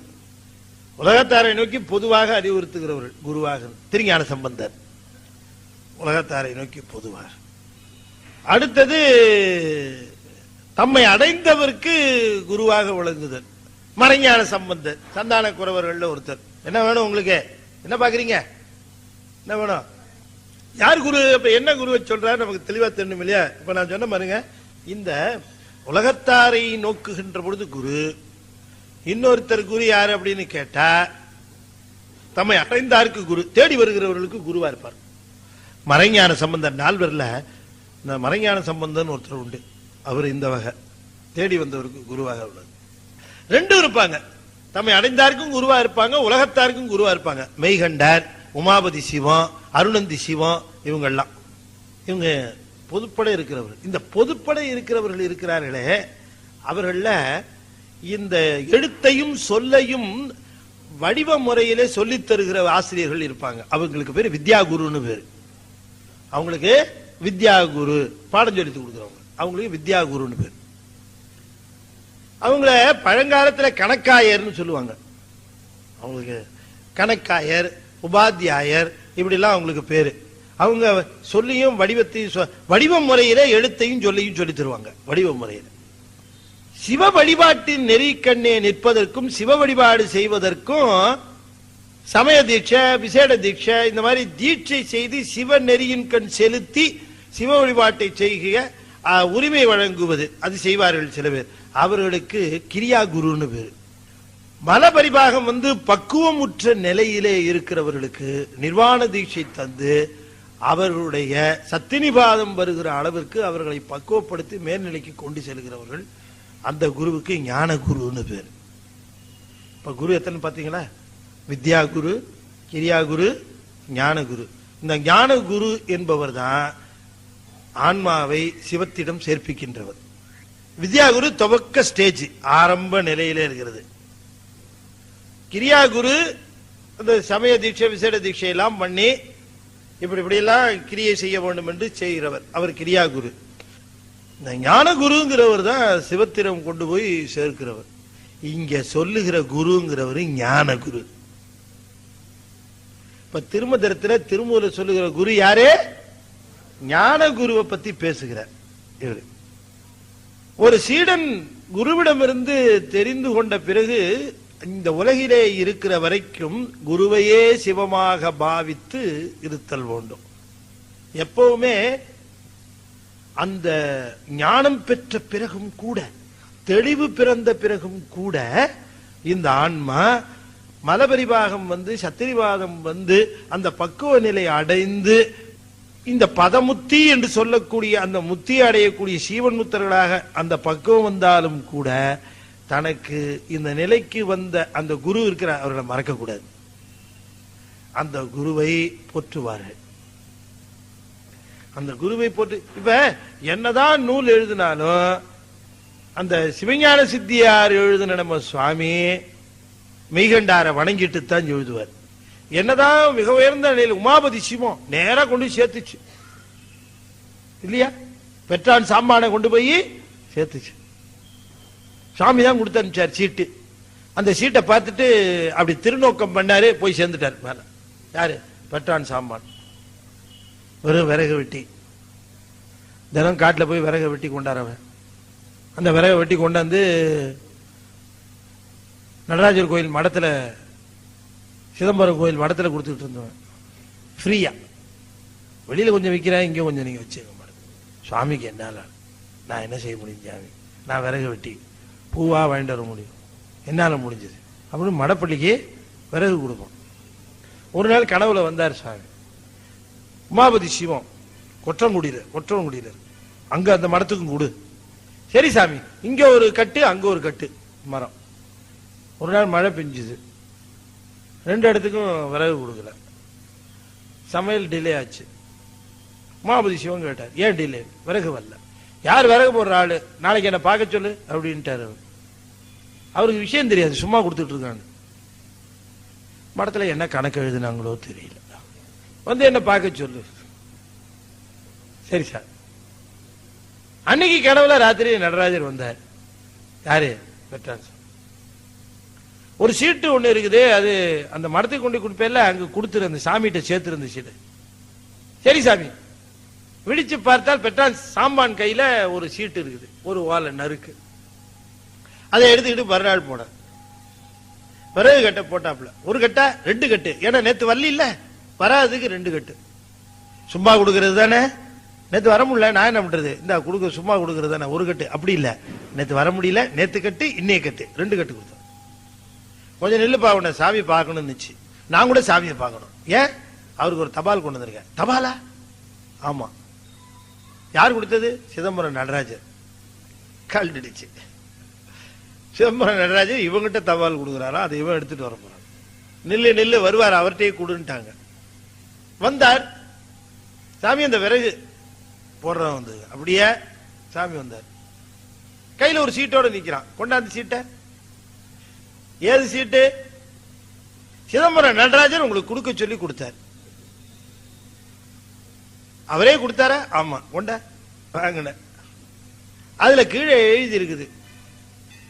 உலகத்தாரை நோக்கி பொதுவாக அறிவுறுத்துகிறவர்கள் குருவாக திருஞான சம்பந்தர், உலகத்தாரை நோக்கி பொதுவாக. அடுத்தது தம்மை அடைந்தவருக்கு குருவாக விளங்குதல் மறைஞான சம்பந்தர், சந்தான குறவர்கள் ஒருத்தர். என்ன வேணும் உங்களுக்கு? என்ன பாக்குறீங்க? என்ன வேணும்? யார் குரு? இப்ப என்ன குருவை சொல்றாரு நமக்கு தெளிவா தெரியணும் இல்லையா? இப்ப நான் சொன்ன பாருங்க, இந்த உலகத்தாரை நோக்குகின்ற பொழுது குரு, இன்னொருத்தர் குரு யாரு அப்படின்னு கேட்டா தம்மை அடைந்தாருக்கு குரு, தேடி வருகிறவர்களுக்கு குருவா இருப்பார். மறைஞான சம்பந்தன் நால்வர்ல இந்த மறைஞான சம்பந்தன் ஒருத்தர் உண்டு, அவர் இந்த வகை தேடி வந்தவருக்கு குருவாக உள்ளது. ரெண்டும் இருப்பாங்க, தம்மை அடைந்தாருக்கும் குருவா இருப்பாங்க, உலகத்தாருக்கும் குருவா இருப்பாங்க. மெய்கண்டார், உமாபதி சிவம், அருணந்தி சிவம், இவங்கெல்லாம் இவங்க பொதுப்படை இருக்கிறவர்கள். இந்த பொதுப்படை இருக்கிறவர்கள் இருக்கிறார்களே, அவர்கள இந்த எழுத்தையும் சொல்லையும் வடிவ முறையிலே சொல்லித் தருகிற ஆசிரியர்கள் இருப்பாங்க. அவங்களுக்கு பேரு வித்யா குருன்னு பேரு. அவங்களுக்கு வித்யா குரு, பாடம் சொல்லி கொடுக்குறவங்க, அவங்களுக்கு வித்யா குருன்னு பேரு. அவங்கள பழங்காலத்துல கணக்காயர்னு சொல்லுவாங்க. அவங்களுக்கு கணக்காயர், உபாத்தியாயர், இப்படி எல்லாம் அவங்களுக்கு பேரு. அவங்க சொல்லியும் வடிவத்தையும் வடிவ முறையில எழுத்தையும் சொல்லியும் சொல்லி தருவாங்க. வடிவ முறையில சிவ வழிபாட்டின் நெறிக்கண்ணே நிற்பதற்கும் சிவ வழிபாடு செய்வதற்கும் சமய தீட்சை, விசேட தீட்சை, இந்த மாதிரி தீட்சை செய்து சிவ நெறியின் கண் செலுத்தி சிவ வழிபாட்டை செய்கிற உரிமை வழங்குவது, அது செய்வார்கள் சில பேர். அவர்களுக்கு கிரியா குருன்னு பேரு. மல பரிபாகம் பக்குவமுற்ற நிலையிலே இருக்கிறவர்களுக்கு நிர்வாண தீட்சை தந்து அவர்களுடைய சத்தினிபாதம் வருகிற அளவிற்கு அவர்களை பக்குவப்படுத்தி மேல்நிலைக்கு கொண்டு செல்கிறவர்கள், அந்த குருவுக்கு ஞான குருன்னு பேரு. இப்ப குரு எத்தனை பாத்தீங்களா? வித்யா குரு, கிரியா குரு, ஞான குரு. இந்த ஞான குரு என்பவர் தான் ஆன்மாவை சிவத்திடம் சேர்ப்பிக்கின்றவர். வித்யா குரு துவக்க ஸ்டேஜ், ஆரம்ப நிலையிலே இருக்கிறது. கிரியா குரு அந்த சமய தீட்சை, விசேட தீட்சை எல்லாம் பண்ணி இப்படி எல்லாம் கிரியை செய்ய வேண்டும் என்று செய்கிறவர், அவர் கிரியா குரு. இந்த ஞான குருங்கிறவர் தான் சிவத்திரம் கொண்டு போய் சேர்க்கிறவர். இங்க சொல்லுகிற குருங்கிறவர் ஞான குரு. இப்ப திருமந்திரத்துல திருமூல சொல்லுகிற குரு யாரு? ஞான குருவை பத்தி பேசுகிறார் இவரு. ஒரு சீடன் குருவிடமிருந்து தெரிந்து கொண்ட பிறகு இந்த உலகிலே இருக்கிற வரைக்கும் குருவையே சிவமாக பாவித்து இருத்தல் வேண்டும். எப்பவுமே அந்த ஞானம் பெற்ற பிறகும் கூட, தெளிவு பிறந்த பிறகும் கூட, இந்த ஆன்மா மலபரிபாகம் சத்திரிவாதம் அந்த பக்குவ நிலை அடைந்து இந்த பதமுத்தி என்று சொல்லக்கூடிய அந்த முத்தி அடையக்கூடிய சீவன் முத்தர்களாக அந்த பக்குவம் வந்தாலும் கூட தனக்கு இந்த நிலைக்கு வந்த அந்த குரு இருக்கிற அவர்களை மறக்க கூடாது. அந்த குருவை போற்றுவார்கள். அந்த குருவை போட்டு இப்ப என்னதான் நூல் எழுதினாலும் அந்த சிவஞான சித்தியார் எழுதின நம்ம சுவாமி மெய்கண்டார வணங்கிட்டு தான் எழுதுவார். என்னதான் மிக உயர்ந்த நிலையில் உமாபதி சிவம் நேரா கொண்டு சேர்த்துச்சு இல்லையா? பெற்றான் சாம்பானை கொண்டு போய் சேர்த்துச்சு. சாமி தான் கொடுத்து அனுப்பிச்சார் சீட்டு. அந்த சீட்டை பார்த்துட்டு அப்படி திருநோக்கம் பண்ணாரு, போய் சேர்ந்துட்டார் மேல. யாரு? பெற்றான் சாம்பான். வெறும் விறகு வெட்டி, தினம் காட்டில் போய் விறகு வெட்டி கொண்டாடுறவன். அந்த விறகு வெட்டி கொண்டாந்து நடராஜர் கோயில் மடத்துல, சிதம்பரம் கோயில் மடத்துல கொடுத்துட்டு இருந்தவன் ஃப்ரீயா. வெளியில கொஞ்சம் விற்கிறேன், இங்கே கொஞ்சம் நீங்க வச்சுங்க மடம். சுவாமிக்கு என்னால நான் என்ன செய்ய முடியும் சாமி? நான் விறகு வெட்டி பூவா வாங்கிட்டு வர முடியும், என்னால முடிஞ்சது அப்படின்னு மடப்பள்ளிக்கு விறகு கொடுப்போம். ஒரு நாள் கனவுல வந்தார் சாமி. உமாபதி சிவம் கொற்றங்குடியில அங்க அந்த மரத்துக்கும் கொடு. சரி சாமி, இங்க ஒரு கட்டு அங்க ஒரு கட்டு மரம். ஒரு நாள் மழை பெஞ்சுது, ரெண்டு இடத்துக்கும் விறகு கொடுக்கல. சமையல் டிலே ஆச்சு. உமாபதி சிவம் கேட்டார், ஏன் டிலே? விறகு வரல. யார் விறகு போடுற ஆளு? நாளைக்கு என்ன பார்க்க சொல்லு அப்படின்ட்டாரு. அவருக்கு விஷயம் தெரியாது, சும்மா கொடுத்துட்டு இருக்காங்க. மடத்துல என்ன கணக்கு எழுதுனாங்களோ தெரியல, என்ன பார்க்க சொல்லு. சரி சார். அன்னைக்கு கனவுல ராத்திரி நடராஜர் வந்தார். யாரு? பெற்றான். ஒரு சீட்டு ஒண்ணு இருக்குது, அது அந்த மடத்துக்கு கொண்டு கொடுப்பேன்ல, அங்க கொடுத்துரு, அந்த சாமிகிட்ட சேர்த்துருந்த சீட்டு. சரி சாமி. விழிச்சு பார்த்தால் பெற்றான் சாம்பான் கையில ஒரு சீட்டு இருக்குது, ஒரு ஓலை நறுக்கு. அதை எடுத்துக்கிட்டு மறுநாள் போன விறகு கட்டை போட்டாப்ல. ஒரு கட்டை, ரெண்டு கட்டு, ஏன்னா நேத்து வரல இல்ல, வராதுக்கு ரெண்டு கட்டு. சும்மா கொடுக்கறது தானே. நேத்து வர முடியல, நான் என்ன பண்றது, இந்த கொடுக்க சும்மா கொடுக்கறது தானே ஒரு கட்டு. அப்படி இல்ல, நேத்து வர முடியல, நேத்து கட்டு இன்னைய கட்டு 2 கட்டு கொடுத்தோம். கொஞ்சம் நெல்லுப்பா உன்னை சாமி பார்க்கணும்னு, நான் கூட சாமியை பார்க்கணும். ஏன், அவருக்கு ஒரு தபால் கொண்டு வந்திருக்கேன். தபாலா? ஆமா. யார் கொடுத்தது? சிதம்பரம் நடராஜர். கல்டிடுச்சு. சிதம்பரம் நடராஜர் இவங்கிட்ட தபால் கொடுக்குறாரா, அதை இவன் எடுத்துட்டு வர போறான். நில்லு நில்லு வருவார், அவர்கிட்டயே கொடுன்ட்டாங்க. வந்தார் சாமி, அந்த விறகு போடுறவன் வந்து அப்படியே சாமி வந்தார். கையில ஒரு சீட்டோட நிக்கிறான். கொண்டாந்து சீட்டை. ஏது சீட்டு? சிதம்பரம் நடராஜர் உங்களுக்கு கொடுக்க சொல்லி கொடுத்தார். அவரே கொடுத்தாரா? ஆமா. கொண்ட வாங்கின. அதுல கீழே எழுதி இருக்குது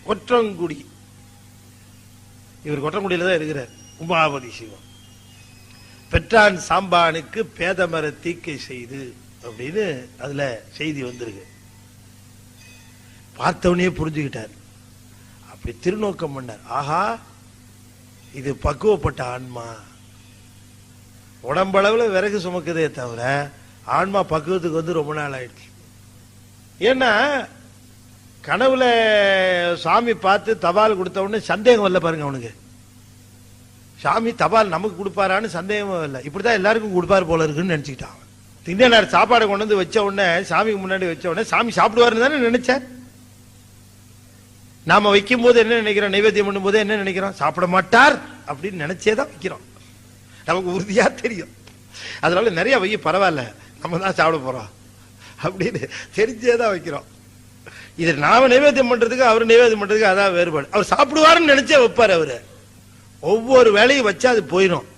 கொற்றங்குடி. இவர் கொற்றங்குடியில தான் இருக்கிறார். உமாபதி சிவம் பெற்றான் சாம்பானுக்கு பேதமர தீக்கை செய்து அப்படின்னு அதுல செய்தி வந்திருக்கு. பார்த்தவனே புரிஞ்சுக்கிட்டார். அப்படி திருநோக்கம் பண்ணார். ஆஹா, இது பக்குவப்பட்ட ஆன்மா. உடம்பளவுல விறகு சுமக்குதே தவிர ஆன்மா பக்குவத்துக்கு வந்து ரொம்ப நாள் ஆயிடுச்சு. ஏன்னா கனவுல சாமி பார்த்து தபால் கொடுத்த உடனே சந்தேகம் வரல பாருங்க அவனுக்கு. சாமி தபால் நமக்கு கொடுப்பாரான்னு சந்தேகமும் இல்லை. இப்படிதான் எல்லாருக்கும் கொடுப்பாரு போல இருக்குன்னு நினைச்சுக்கிட்டான். திண்ணனார் சாப்பாடு கொண்டு வந்து வச்ச உடனே, சாமிக்கு முன்னாடி வச்ச உடனே சாமி சாப்பிடுவாருன்னு தானே நினைச்சார். நாம வைக்கும் போது என்ன நினைக்கிறோம், நைவேத்தியம் பண்ணும் போது என்ன நினைக்கிறோம், சாப்பிட மாட்டார் அப்படின்னு நினைச்சேதான் வைக்கிறோம். நமக்கு உறுதியா தெரியும். அதனால நிறைய வைய பரவாயில்ல, நம்ம தான் சாப்பிட போறோம் அப்படின்னு தெரிஞ்சேதான் வைக்கிறோம். இது நாம நைவேத்தியம் பண்றதுக்கு அவர் நைவேத்தியம் பண்றதுக்கு அதான் வேறுபாடு. அவர் சாப்பிடுவாருன்னு நினைச்சே வைப்பார். அவரு ஒவ்வொரு வேலையும் வச்சா அது போயிடும்.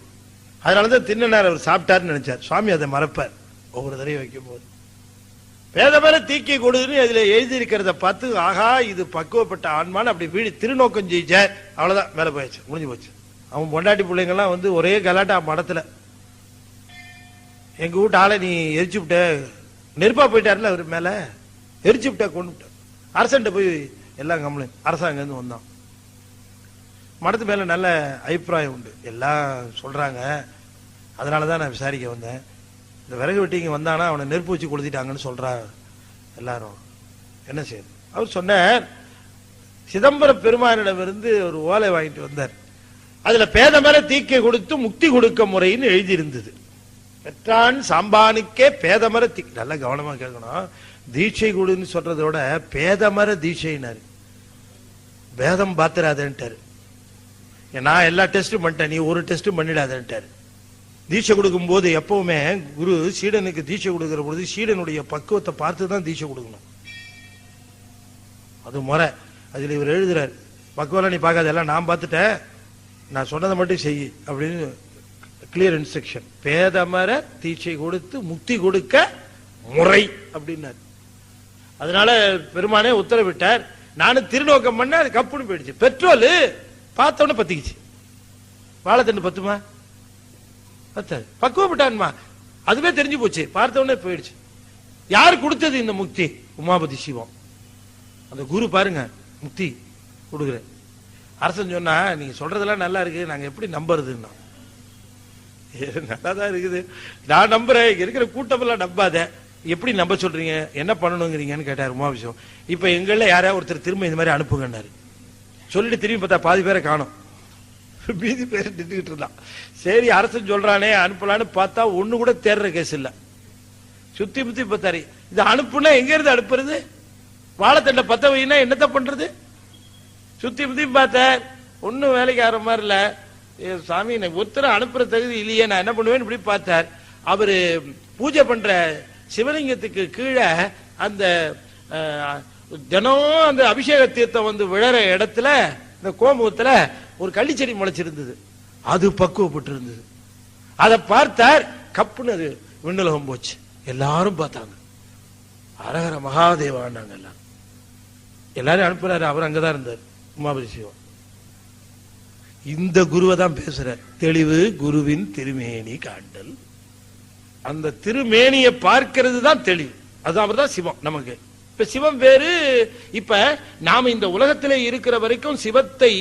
அதனாலதான் திண்ணனார் அவர் சாப்பிட்டாருன்னு நினைச்சார். சுவாமி அதை மறப்பார் ஒவ்வொரு தடவையும் வைக்கும் போது. பேதமர தீக்கை கொடுன்னு அதுல எழுதி இருக்கிறத பார்த்து, ஆகா இது பக்குவப்பட்ட ஆன்மான்னு அப்படி வீடு திருநோக்கம் செஞ்சார். அவ்வளவுதான், மேல போயாச்சு, முடிஞ்சு போச்சு. அவன் பொண்டாட்டி பிள்ளைங்கெல்லாம் வந்து ஒரே கலாட்டா மடத்துல. எங்க வீட்டு ஆளை நீ எரிச்சு விட்ட, நெருப்பா போயிட்டாருல அவர் மேல, எரிச்சு விட்ட, கொண்டு விட்ட. அரசன்ட்ட போய் எல்லாம் கம்ப்ளைண்ட். அரசாங்கம் இருந்து வந்தான். மடத்து மேல நல்ல அபிப்பிராயம் உண்டு, எல்லாம் சொல்றாங்க. அதனாலதான் நான் விசாரிக்க வந்தேன். இந்த விறகு வெட்டிங்க வந்தானா அவனை நெருப்பு வச்சு கொளுத்திட்டாங்கன்னு சொல்றா எல்லாரும். என்ன செய்யுது? அவர் சொன்னார், சிதம்பர பெருமானிடமிருந்து ஒரு ஓலை வாங்கிட்டு வந்தார். அதுல பேதமர தீக்கை கொடுத்து முக்தி கொடுக்க முறைன்னு எழுதி இருந்தது. பெற்றான் சாம்பானுக்கே பேதமர தீக்கை. நல்லா கவனமா கேட்கணும். தீட்சை கொடுன்னு சொல்றதோட பேதமர தீட்சைனாரு. பேதம் பாத்திராதன்ட்டாரு. நான் எல்லா டெஸ்டும் பண்ணிட்டேன், நீ ஒரு டெஸ்டும் பண்ணிடாதன்ட்டாரு. தீட்சை கொடுக்கும் போது எப்பவுமே குரு சீடனுக்கு தீட்சை கொடுக்கிற பொழுது சீடனுடைய பக்குவத்தை பார்த்து தான் தீட்சை கொடுக்கணும். அது முறை. அதுல இவர் எழுதுறாரு, பக்குவம் நீ பார்க்காத, எல்லாம் நான் பார்த்துட்டேன், நான் சொன்னதை மட்டும் செய் அப்படின்னு கிளியர் இன்ஸ்ட்ரக்ஷன். பேதமர தீட்சை கொடுத்து முக்தி கொடுக்க முறை அப்படின்னாரு. அதனால பெருமானே உத்தரவிட்டார். நானும் திருநோக்கம் பண்ண, அது கப்புன்னு போயிடுச்சு. பெட்ரோல் பார்த்தோன்னு பத்திக்குச்சு. வாழைத்தண்டு பத்துமா? பத்தாது. பக்குவப்பட்டான்மா, அதுவே தெரிஞ்சு போச்சு, பார்த்தோன்னே போயிடுச்சு. யார் கொடுத்தது இந்த முக்தி? உமாபதி சிவம். அந்த குரு பாருங்க முக்தி கொடுக்குற. அரசன் சொன்னா, நீங்க சொல்றதெல்லாம் நல்லா இருக்கு, நாங்க எப்படி நம்புறதுன்னா, நல்லாதான் இருக்குது, நான் நம்புறேன், இருக்கிற கூட்டமெல்லாம் நம்பாத, எப்படி நம்ப சொல்றீங்க, என்ன பண்ணணுங்கிறீங்கன்னு கேட்டார் உமாபிஷம். இப்ப எங்கள யாராவது ஒருத்தர் திரும்ப இந்த மாதிரி அனுப்புங்கன்னாரு. சொல்லிட்டு திரும்பி பார்த்தா பாதி பேரை காணும், மீதி பேர் நின்றுகிட்டு இருந்தான். சரி அரசன் சொல்றானே அனுப்பலான்னு பார்த்தா ஒண்ணு கூட தேர்ற கேஸ் இல்ல. சுத்தி முத்தி பார்த்தாரு. இது அனுப்புனா எங்க இருந்து அனுப்புறது? வாழைத்தண்டை பத்த வைனா என்னத்த பண்றது? சுத்தி முத்தி பார்த்த ஒன்னும் வேலைக்கு ஆற மாதிரி இல்ல. சாமி ஒருத்தர அனுப்புற தகுதி இல்லையே, நான் என்ன பண்ணுவேன்னு இப்படி பார்த்தார். அவரு பூஜை பண்ற சிவலிங்கத்துக்கு கீழே அந்த தினம் அந்த அபிஷேக தீர்த்தம் வந்து விழற இடத்துல, இந்த கோமுகத்துல ஒரு கள்ளிச்செடி முளைச்சிருந்தது. அது பக்குவப்பட்டு இருந்தது. அதை பார்த்தார், கப்புன்னு அது விண்ணுலகம் போச்சு. எல்லாரும் பார்த்தாங்க. அரகர மகாதேவான்னாங்க எல்லாம். எல்லாரும் அனுப்புறாரு. அவர் அங்கதான் இருந்தார், உமாபதி சிவம். இந்த குருவை தான் பேசுற. தெளிவு குருவின் திருமேனி காண்டல். அந்த திருமேனியை பார்க்கிறது தான் தெளிவு. அது அவர் தான் சிவம் நமக்கு. இப்ப சிவம் வேறு. இப்ப நாம இந்த உலகத்திலே இருக்கிற வரைக்கும் சிவத்தை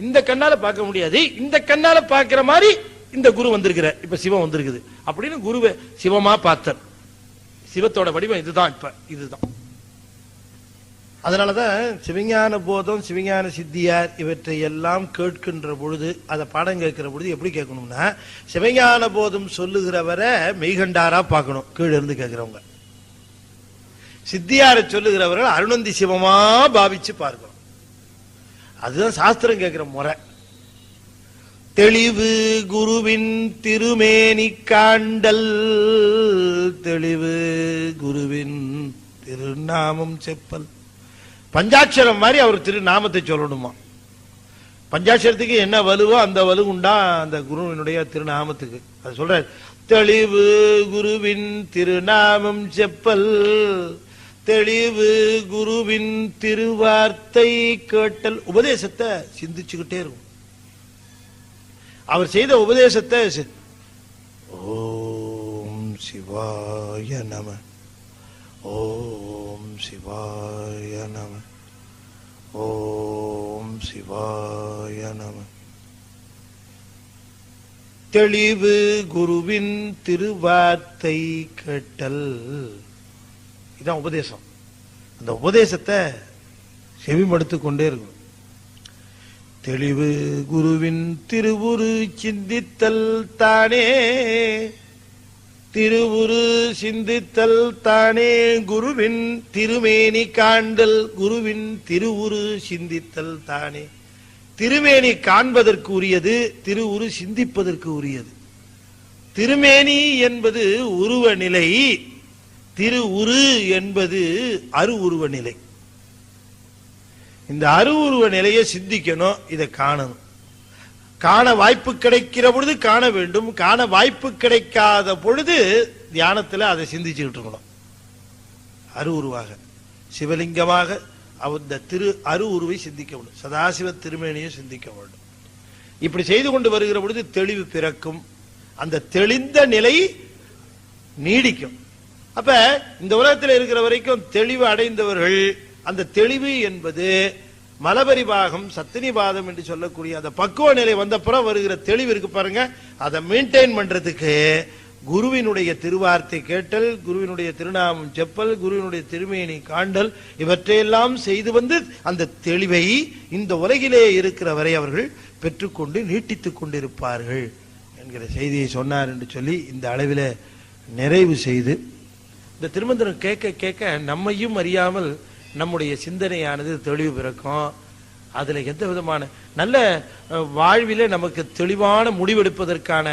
இந்த கண்ணால பார்க்க முடியாது. இந்த கண்ணால பார்க்கிற மாதிரி இந்த குரு வந்திருக்கிற, இப்ப சிவம் வந்திருக்குது அப்படின்னு குருவை சிவமா பார்த்தல். சிவத்தோட வடிவம் இதுதான். இப்ப இதுதான். அதனாலதான் சிவஞான போதம், சிவஞான சித்தியார் இவற்றை எல்லாம் கேட்கின்ற பொழுது, அதை பாடம் கேட்கிற பொழுது எப்படி கேட்கணும்னா, சிவஞான போதம் சொல்லுகிறவரை மெய்கண்டாரா பார்க்கணும், கீழே இருந்து கேட்கிறவங்க. சித்தியாரை சொல்லுகிறவர்கள் அருணந்தி சிவமா பாவிச்சு பார்க்கணும். அதுதான் சாஸ்திரம் கேட்கிற முறை. தெளிவு குருவின் திருமேனி காண்டல், தெளிவு குருவின் திருநாமம் செப்பல். பஞ்சாட்சரம் மாதிரி அவர் திருநாமத்தை சொல்லணுமா. பஞ்சாட்சரத்துக்கு என்ன வலுவோ அந்த வலு உண்டா அந்த குருவினுடைய திருநாமத்துக்கு. அது சொல்ற, தெளிவு குருவின் திருநாமம் செப்பல், தெளிவு குருவின் திருவார்த்தை கேட்டல். உபதேசத்தை சிந்திச்சுக்கிட்டே இருக்கும். அவர் செய்த உபதேசத்தை ஓம் சிவாய நம, ஓம் சிவாய நம, ஓம் சிவாய நம. தெளிவு குருவின் திருவார்த்தை கேட்டல், இதான் உபதேசம். அந்த உபதேசத்தை செவிமடுத்து கொண்டே இருக்கும். தெளிவு குருவின் திருவுரு சிந்தித்தல் தானே, திருவுரு சிந்தித்தல் தானே குருவின் திருமேனி காண்டல், குருவின் திருவுரு சிந்தித்தல் தானே. திருமேனி காண்பதற்கு உரியது, திருவுரு சிந்திப்பதற்கு உரியது. திருமேனி என்பது உருவ நிலை, திருவுரு என்பது அரு உருவ நிலை. இந்த அரு உருவ நிலையை சிந்திக்கணும், இதை காணணும். காண வாய்ப்பு கிடைக்கிற பொழுது காண வேண்டும், காண வாய்ப்பு கிடைக்காத பொழுது தியானத்தில் அதை சிந்திச்சுக்கிட்டு இருக்கணும். அரு உருவாக சிவலிங்கமாக அந்த திரு அரு உருவை சிந்திக்க வேண்டும், சதாசிவ திருமேனியை சிந்திக்க வேண்டும். இப்படி செய்து கொண்டு வருகிற பொழுது தெளிவு பிறக்கும், அந்த தெளிந்த நிலை நீடிக்கும். அப்ப இந்த உலகத்தில் இருக்கிற வரைக்கும் தெளிவு அடைந்தவர்கள், அந்த தெளிவு என்பது மலபரிபாகம் சத்தினிபாதம் என்று சொல்லக்கூடிய அந்த பக்குவ நிலை வந்தப்புறம் வருகிற தெளிவு இருக்கு பாருங்க, அதை மெயின்டைன் பண்றதுக்கு குருவினுடைய திருவார்த்தை கேட்டல், குருவினுடைய திருநாமம் செப்பல், குருவினுடைய திருமேனி காண்டல், இவற்றையெல்லாம் செய்து வந்து அந்த தெளிவை இந்த உலகிலே இருக்கிற வரை அவர்கள் பெற்றுக்கொண்டு நீட்டித்துக் கொண்டிருப்பார்கள் என்கிற செய்தியை சொன்னார் என்று சொல்லி இந்த அளவில் நிறைவு செய்து, இந்த திருமந்திரம் கேட்க கேட்க நம்மையும் அறியாமல் நம்முடைய சிந்தனையானது தெளிவு பிறக்கும். அதுல எந்த விதமான நல்ல வாழ்விலே நமக்கு தெளிவான முடிவெடுப்பதற்கான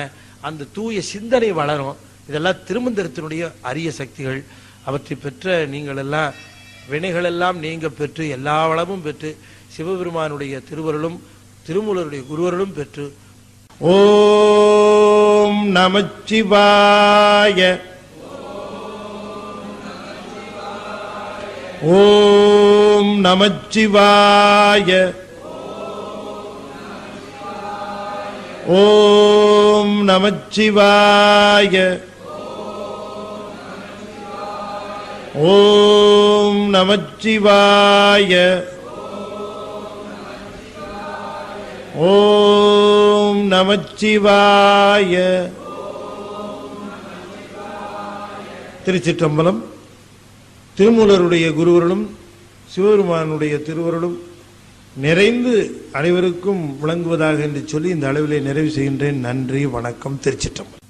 அந்த தூய சிந்தனை வளரும். இதெல்லாம் திருமந்திரத்தினுடைய அரிய சக்திகள். அவற்றை பெற்ற நீங்கள் எல்லாம் வினைகள் எல்லாம் நீங்க பெற்று எல்லா வளமும் பெற்று சிவபெருமானுடைய திருவருளும் திருமூலருடைய குருவருளும் பெற்று ஓம் நமச்சிவாய, ஓம் நமச்சிவாய, ஓம் நமச்சிவாய, ஓம் நமச்சிவாய, ஓம் நமச்சிவாய. திருச்சிற்றம்பலம். திருமூலருடைய குருவருளும் சிவபெருமானுடைய திருவருளும் நிறைந்து அனைவருக்கும் விளங்குவதாக என்று சொல்லி இந்த அளவிலே நிறைவு செய்கின்றேன். நன்றி, வணக்கம். திருச்சிற்றம்பலம்.